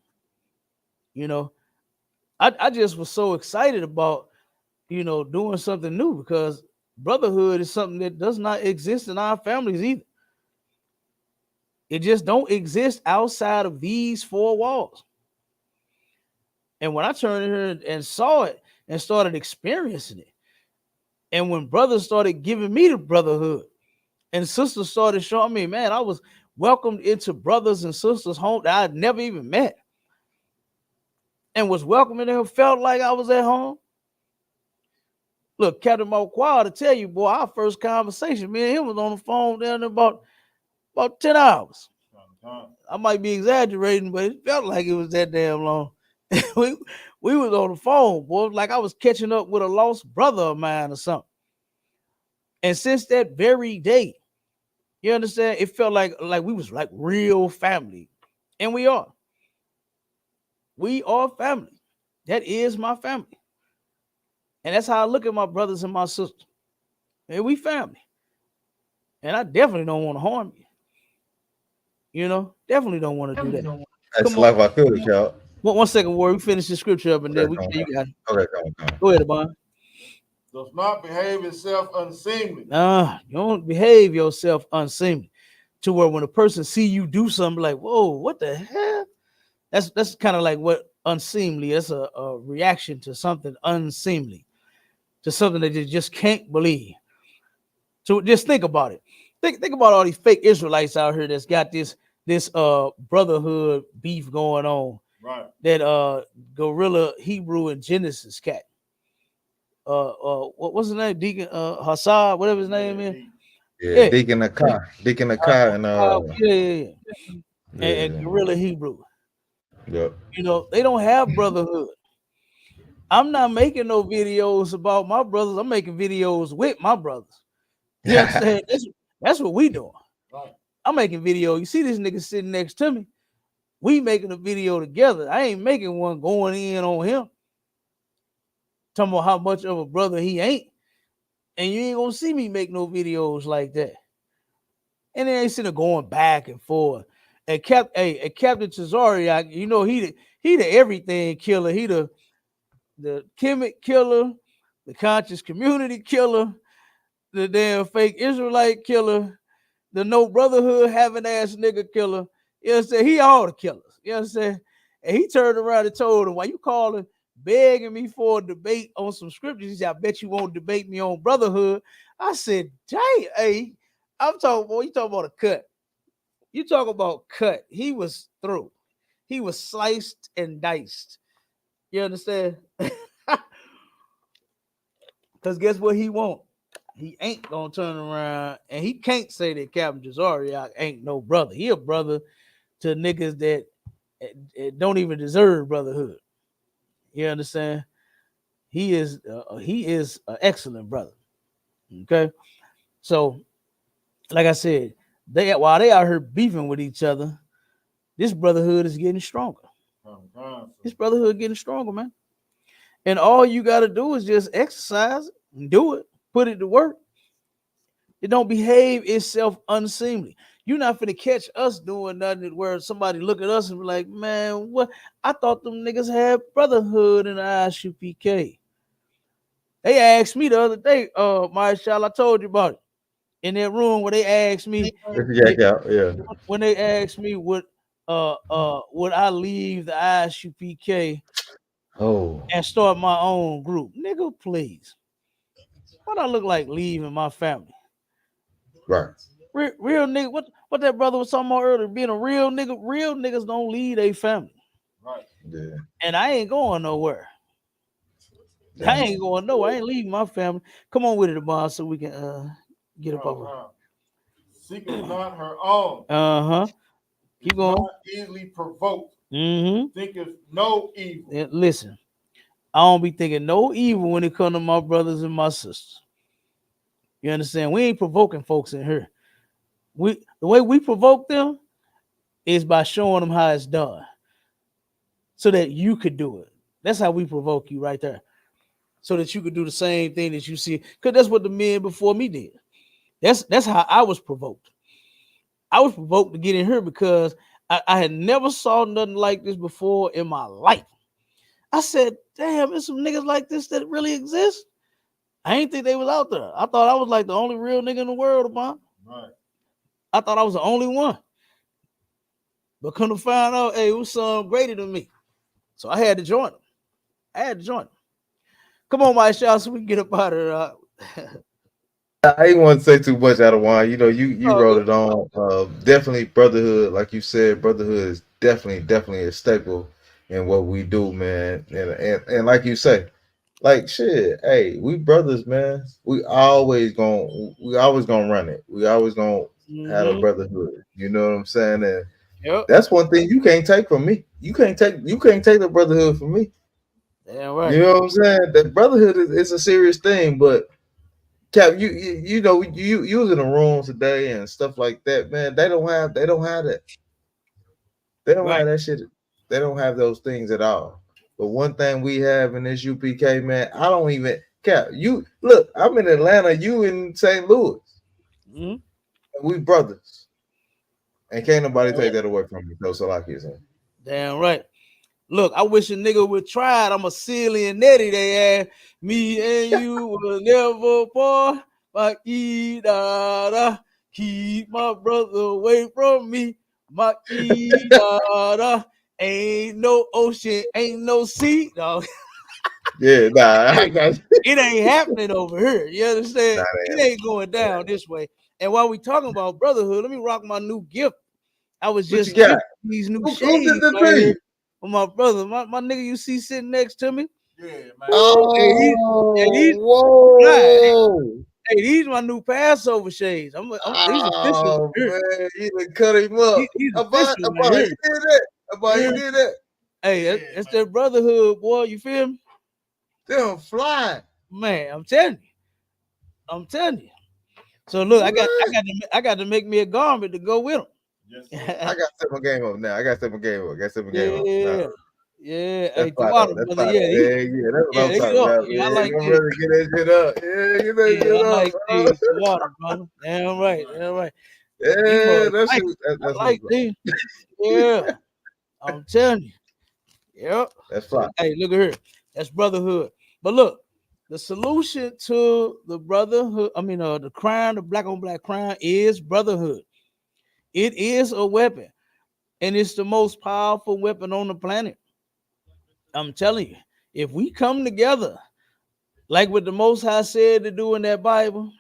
Speaker 1: You know. I just was so excited about, doing something new because brotherhood is something that does not exist in our families either. It just don't exist outside of these four walls. And when I turned here and saw it and started experiencing it, and when brothers started giving me the brotherhood and sisters started showing me, man, I was welcomed into brothers and sisters' home that I'd never even met and was welcoming them, felt like I was at home. Look, Captain Moquah, to tell you, boy, our first conversation, me and him was on the phone down there about 10 hours. I might be exaggerating, but it felt like it was that damn long. we was on the phone, boy, like I was catching up with a lost brother of mine or something. And since that very day, you understand, it felt like we was like real family. And we are. We are family. That is my family. And that's how I look at my brothers and my sisters. And we family. And I definitely don't want to harm you. Definitely don't want to do that.
Speaker 3: That's
Speaker 1: Come on,
Speaker 3: like I could, y'all.
Speaker 1: 1 second, Ward. We finish the scripture up, and then
Speaker 3: Okay,
Speaker 1: we
Speaker 3: come
Speaker 1: you got it.
Speaker 3: on. Okay, come on.
Speaker 1: Go ahead, Abon.
Speaker 2: Does not behave itself unseemly.
Speaker 1: Nah, you don't behave yourself unseemly to where when a person see you do something like, whoa, what the hell? That's kind of like what unseemly. That's a reaction to something unseemly, to something that you just can't believe. So just think about it. Think about all these fake Israelites out here that's got this brotherhood beef going on.
Speaker 2: Right.
Speaker 1: That gorilla Hebrew and Genesis cat. What's his name? Deacon Hassad, whatever his name is.
Speaker 3: Yeah,
Speaker 1: Yeah,
Speaker 3: Deacon Akai, and
Speaker 1: yeah. And
Speaker 3: yeah,
Speaker 1: gorilla Hebrew.
Speaker 3: yep.
Speaker 1: They don't have brotherhood. I'm not making no videos about my brothers. I'm making videos with my brothers. You understand? That's what we doing.
Speaker 2: Right.
Speaker 1: I'm making video. You see this nigga sitting next to me. We making a video together. I ain't making one going in on him. Talking about how much of a brother he ain't. And you ain't gonna see me make no videos like that. And they ain't sitting there going back and forth. And Captain Tazariak, he the everything killer. He the Kemet killer, the conscious community killer, the damn fake Israelite killer, the no brotherhood having ass nigga killer. You know what I'm saying? He all the killers. You know what I'm saying? And he turned around and told him, why you calling, begging me for a debate on some scriptures? He said, I bet you won't debate me on brotherhood. I said, dang, hey, I'm talking, boy, you talking about a cut. You talk about cut. He was through. He was sliced and diced. You understand? Because guess what he want? He ain't gonna turn around and he can't say that Captain Jazariak ain't no brother. He a brother to niggas that don't even deserve brotherhood. You understand? He is an excellent brother. Okay, so like I said, while they out here beefing with each other, this brotherhood is getting stronger. This brotherhood getting stronger, man. And all you got to do is just exercise and do it, put it to work. It don't behave itself unseemly. You're not finna catch us doing nothing where somebody look at us and be like, man, what? I thought them niggas had brotherhood in the ISUPK. They asked me the other day, Marshall, I told you about it. In that room where they asked me,
Speaker 3: Yak out, yeah.
Speaker 1: when they asked me would I leave the ISUPK
Speaker 3: Oh,
Speaker 1: and start my own group? Nigga, please. What I look like leaving my family?
Speaker 3: right.
Speaker 1: Real nigga, what that brother was talking about earlier, being a real nigga, real niggas don't lead a family.
Speaker 2: Right.
Speaker 3: Yeah.
Speaker 1: And I ain't going nowhere. I
Speaker 3: Damn.
Speaker 1: ain't going nowhere. I ain't leaving my family. Come on with it, boss, so we can get up over.
Speaker 2: Seeketh not her own.
Speaker 1: Uh-huh.
Speaker 2: Is
Speaker 1: Keep going.
Speaker 2: not easily provoked.
Speaker 1: Mm-hmm.
Speaker 2: Thinketh no evil.
Speaker 1: Listen, I don't be thinking no evil when it comes to my brothers and my sisters. You understand? We ain't provoking folks in here. The way we provoke them is by showing them how it's done, so that you could do it. That's how we provoke you right there, so that you could do the same thing that you see. Because that's what the men before me did. That's how I was provoked. I was provoked to get in here because I had never saw nothing like this before in my life. I said, damn, there's some niggas like this that really exist. I ain't think they was out there. I thought I was like the only real nigga in the world, man.
Speaker 2: Right.
Speaker 1: I thought I was the only one. But come to find out, hey, it was some greater than me. So I had to join them. Come on, my shot, so we can get up out of there.
Speaker 3: I ain't want to say too much out of wine. You
Speaker 1: Oh,
Speaker 3: wrote
Speaker 1: good.
Speaker 3: it on. Definitely brotherhood, like you said, brotherhood is definitely a staple in what we do, man. And like you say, like shit, hey, we brothers, man. We always gonna run it. We always gonna have a
Speaker 1: Mm-hmm.
Speaker 3: brotherhood. You know what I'm saying? And
Speaker 1: Yep.
Speaker 3: that's one thing you can't take from me. You can't take the brotherhood from me.
Speaker 1: Yeah,
Speaker 3: You
Speaker 1: right.
Speaker 3: know what I'm saying? That brotherhood is a serious thing, but Cap, you using the rooms today and stuff like that, man. They don't have that. They don't
Speaker 1: Right.
Speaker 3: have that shit. They don't have those things at all. But one thing we have in this UPK, man, I don't even Cap. You look, I'm in Atlanta, you in St. Louis,
Speaker 1: Mm-hmm.
Speaker 3: and we brothers. And can't nobody take that away from you. So like you said.
Speaker 1: Damn right. Look, I wish a nigga would try it. I'm a silly and netty they ass. Me and you will never part. My da. Keep my brother away from me. My da. Ain't no ocean, ain't no sea. No,
Speaker 3: Yeah, nah, I
Speaker 1: hey,
Speaker 3: got
Speaker 1: it ain't happening over here. You
Speaker 3: nah,
Speaker 1: understand? It
Speaker 3: that
Speaker 1: ain't going down this way. And while we talking about brotherhood, let me rock my new gift. I was
Speaker 3: what you
Speaker 1: just
Speaker 3: got?
Speaker 1: gifted these new
Speaker 3: Who did
Speaker 1: shades
Speaker 3: the
Speaker 1: right here
Speaker 3: thing?
Speaker 1: for my brother. My nigga you see sitting next to me.
Speaker 2: Yeah, man.
Speaker 1: Ooh, hey, these fly.
Speaker 3: Oh, whoa.
Speaker 1: Hey, these my new Passover shades. These official right
Speaker 3: Oh
Speaker 1: here.
Speaker 3: man, you done cut him up.
Speaker 1: These
Speaker 3: About,
Speaker 1: official right
Speaker 3: about,
Speaker 1: here.
Speaker 3: you did that. About,
Speaker 1: Yeah.
Speaker 3: you did that.
Speaker 1: Hey,
Speaker 2: Yeah,
Speaker 1: that's
Speaker 2: man.
Speaker 1: that brotherhood, boy. You feel me?
Speaker 3: Them fly.
Speaker 1: Man, I'm telling you. I'm telling you. So look,
Speaker 3: What?
Speaker 1: I got to make me a garment to go with
Speaker 2: Yes,
Speaker 1: them.
Speaker 2: sir.
Speaker 3: I got to set my game up now. I got to set my game up. I got to set my game up. Nah,
Speaker 1: Yeah. Yeah.
Speaker 3: that's
Speaker 1: Hey,
Speaker 3: fly
Speaker 1: Tawada,
Speaker 3: though. That's
Speaker 1: brother.
Speaker 3: fly
Speaker 1: Yeah,
Speaker 3: though. Yeah, yeah. That's what
Speaker 1: yeah,
Speaker 3: I'm
Speaker 1: they get
Speaker 3: talking
Speaker 1: up.
Speaker 3: about.
Speaker 1: Yeah, I
Speaker 3: Yeah,
Speaker 1: like
Speaker 3: I'm
Speaker 1: this.
Speaker 3: ready to get that shit up. Yeah, get that
Speaker 1: Yeah,
Speaker 3: shit
Speaker 1: I
Speaker 3: up.
Speaker 1: like these. Tawada, brother. Damn right. Damn right. These
Speaker 3: Yeah,
Speaker 1: mother
Speaker 3: that shit.
Speaker 1: nice.
Speaker 3: That's
Speaker 1: I
Speaker 3: what's
Speaker 1: like
Speaker 3: up.
Speaker 1: these. Yeah. I'm telling you. Yep.
Speaker 3: That's
Speaker 1: So
Speaker 3: fly.
Speaker 1: hey, look at here. That's brotherhood. But look, the solution to the brotherhood, the crime, the black on black crime is brotherhood. It is a weapon, and it's the most powerful weapon on the planet. I'm telling you, if we come together, like what the Most High said to do in that Bible,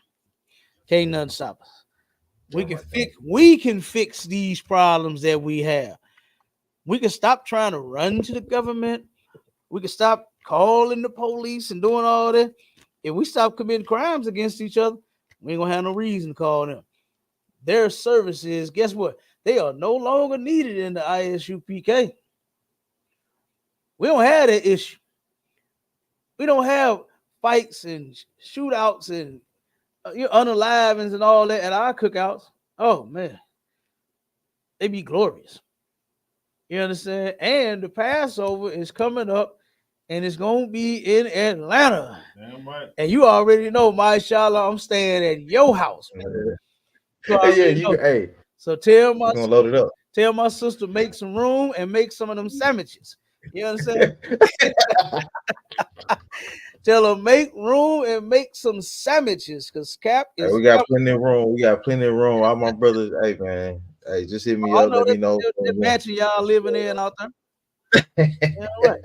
Speaker 1: can't nothing stop us.
Speaker 3: Damn right.
Speaker 1: We can fix these problems that we have. We can stop trying to run to the government. We can stop calling the police and doing all that. If we stop committing crimes against each other, we ain't gonna have no reason to call them. Their services, guess what? They are no longer needed in the ISUPK. We don't have that issue. We don't have fights and shootouts and unalivings and all that at our cookouts. Oh man, they be glorious. You understand? And the Passover is coming up, and it's gonna be in Atlanta.
Speaker 2: Damn right.
Speaker 1: And you already know, my inshallah, I'm staying at your house, man. You
Speaker 3: Hey, yeah,
Speaker 1: already
Speaker 3: you
Speaker 1: know.
Speaker 3: can. Hey,
Speaker 1: So
Speaker 3: we're gonna load it up.
Speaker 1: tell my sister make some room and make some of them sandwiches. You understand? Tell her make room and make some sandwiches because Cap
Speaker 3: Hey,
Speaker 1: is
Speaker 3: we got
Speaker 1: coming.
Speaker 3: plenty of room. We got plenty of room. All my brothers. Hey man. Hey, just hit me
Speaker 1: I
Speaker 3: up.
Speaker 1: know
Speaker 3: Let me know.
Speaker 1: that mansion y'all living in out there.
Speaker 3: Hit
Speaker 1: Yeah, right.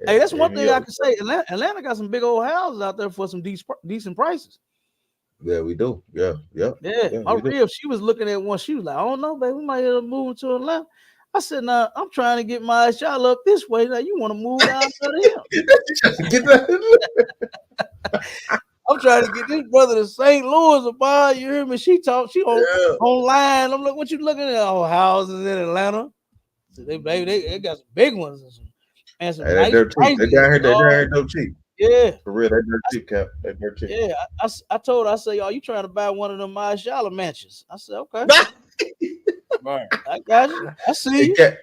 Speaker 1: Hey, that's one
Speaker 3: me
Speaker 1: thing I
Speaker 3: up.
Speaker 1: can say. Atlanta got some big old houses out there for some decent prices.
Speaker 3: Yeah, we do. Yeah, yep,
Speaker 1: Yeah,
Speaker 3: yeah,
Speaker 1: my
Speaker 3: we do.
Speaker 1: rib, she was looking at one. She was like, "I don't know, baby. We might end up moving to Atlanta." I said, "Nah, I'm trying to get my y'all up this way. Now you want to move down to the hill?
Speaker 3: Get that.
Speaker 1: I'm trying to get this brother to St. Louis about. You hear me? She talk. She
Speaker 3: Yeah.
Speaker 1: online. I'm like, what you looking at? Oh, houses in Atlanta. So they baby, they got some big ones and some
Speaker 3: Hey, that
Speaker 1: nice
Speaker 3: dirt cheap. They
Speaker 1: prices.
Speaker 3: down here. They down
Speaker 1: Oh,
Speaker 3: here dope cheap.
Speaker 1: yeah.
Speaker 3: For real, that dirt cheap, Cap. That dirt cheap.
Speaker 1: Yeah, I told her, I said, "Y'all, you trying to buy one of them Marshall mansions?" I said, "Okay,
Speaker 2: Right.
Speaker 1: I got you. I see
Speaker 3: Hey,
Speaker 1: you."
Speaker 3: Cap.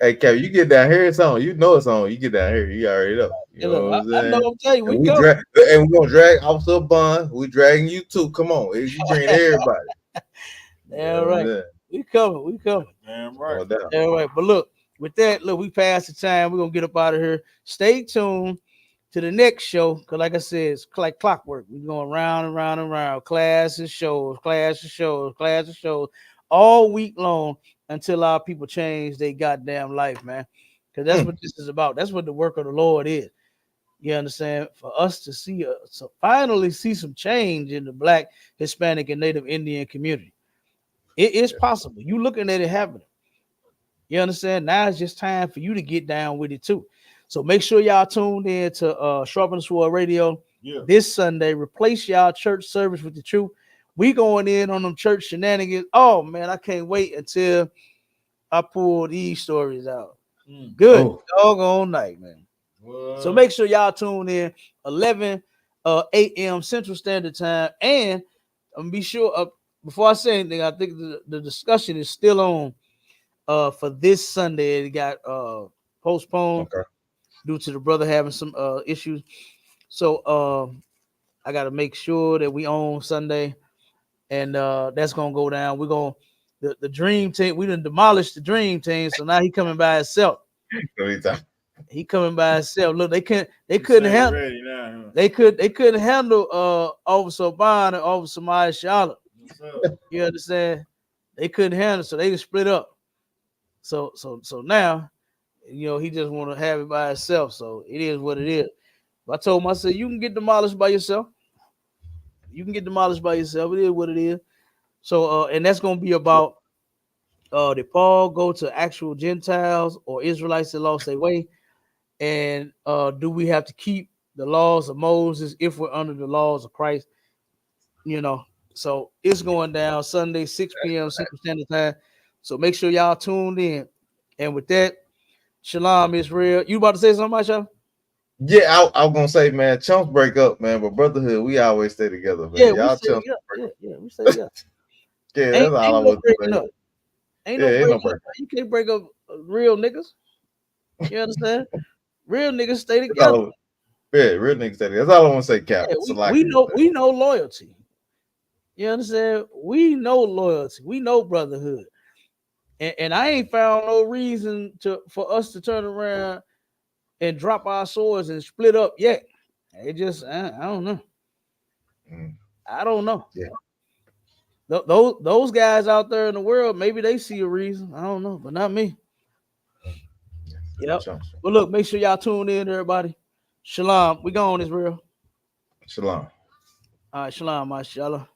Speaker 3: Hey, Cap. You get down here, it's on. You know it's on. You get down here. You already know. You
Speaker 1: Hey,
Speaker 3: know
Speaker 1: look,
Speaker 3: what I'm
Speaker 1: I know.
Speaker 3: saying?
Speaker 1: I'm telling you,
Speaker 3: And
Speaker 1: we
Speaker 3: we
Speaker 1: coming.
Speaker 3: drag. And we're gonna drag Officer Bun. We dragging you too. Come on. You bringing everybody. You know
Speaker 1: All
Speaker 3: what I'm
Speaker 1: right,
Speaker 3: saying?
Speaker 1: we coming. We coming.
Speaker 2: Damn right.
Speaker 3: No doubt.
Speaker 1: All right, but look, with that, look, we passed the time. We're gonna get up out of here. Stay tuned to the next show, because like I said, it's like clockwork. We're going round and round and round, classes, shows, classes, shows, classes, shows, all week long until our people change their goddamn life, man. Because that's
Speaker 3: Mm.
Speaker 1: what this is about. That's what the work of the Lord is. You understand? For us to see, so finally see some change in the Black, Hispanic, and Native Indian community. It is possible. You looking at it happening. You understand? Now it's just time for you to get down with it too. So make sure y'all tuned in to Sharpen the Sword Radio
Speaker 2: Yeah.
Speaker 1: this Sunday. Replace y'all church service with the truth. We going in on them church shenanigans. Oh man, I can't wait until I pull these stories out.
Speaker 2: Mm.
Speaker 1: Good
Speaker 3: Oh,
Speaker 1: doggone night, man. So
Speaker 2: What?
Speaker 1: make sure y'all tune in 11 a.m. Central Standard Time. And be sure before I say anything, I think the discussion is still on for this Sunday. It got postponed
Speaker 3: okay.
Speaker 1: due to the brother having some issues. So I got to make sure that we on Sunday, and that's gonna go down. We're gonna the dream team. We done demolished the dream team, so now he coming by himself. He coming by himself. Look, they couldn't handle.
Speaker 2: Ready now, huh?
Speaker 1: They couldn't handle Officer Bond and Officer Maya Charlotte.
Speaker 2: What's up?
Speaker 1: You understand? They couldn't handle, so they just split up. So now, he just want to have it by himself. So it is what it is. But I told him, I said, you can get demolished by yourself. You can get demolished by yourself. It is what it is. So and that's gonna be about did Paul go to actual Gentiles or Israelites that lost their way? And do we have to keep the laws of Moses if we're under the laws of Christ? So it's going down Sunday, 6 p.m. Central Standard Time. So make sure y'all tuned in. And with that, Shalom Israel. You about to say something, Masha?
Speaker 3: Yeah, I was gonna say, man, chumps break up, man, but brotherhood, we always stay together, man.
Speaker 1: Yeah,
Speaker 3: Y'all
Speaker 1: we stay
Speaker 3: chumps.
Speaker 1: together. Yeah, we stay together.
Speaker 3: Yeah, that's all I
Speaker 1: no
Speaker 3: was
Speaker 1: breaking
Speaker 3: saying.
Speaker 1: up. Ain't
Speaker 3: Yeah,
Speaker 1: no
Speaker 3: ain't no
Speaker 1: breaking up. You can't break up real niggas. You understand? Real niggas stay
Speaker 3: That's
Speaker 1: together.
Speaker 3: all yeah, real niggas stay together. That's all I want to say, Cap.
Speaker 1: Yeah,
Speaker 3: So like,
Speaker 1: we know loyalty. You understand? We know loyalty. We know brotherhood. And I ain't found no reason for us to turn around and drop our swords and split up yet. It just I don't know. I don't know.
Speaker 3: Yeah.
Speaker 1: Those guys out there in the world, maybe they see a reason. I don't know, but not me. Yep. Well, look, make sure y'all tune in, everybody. Shalom. We gone, Israel.
Speaker 3: Shalom.
Speaker 1: All right, shalom, mashallah.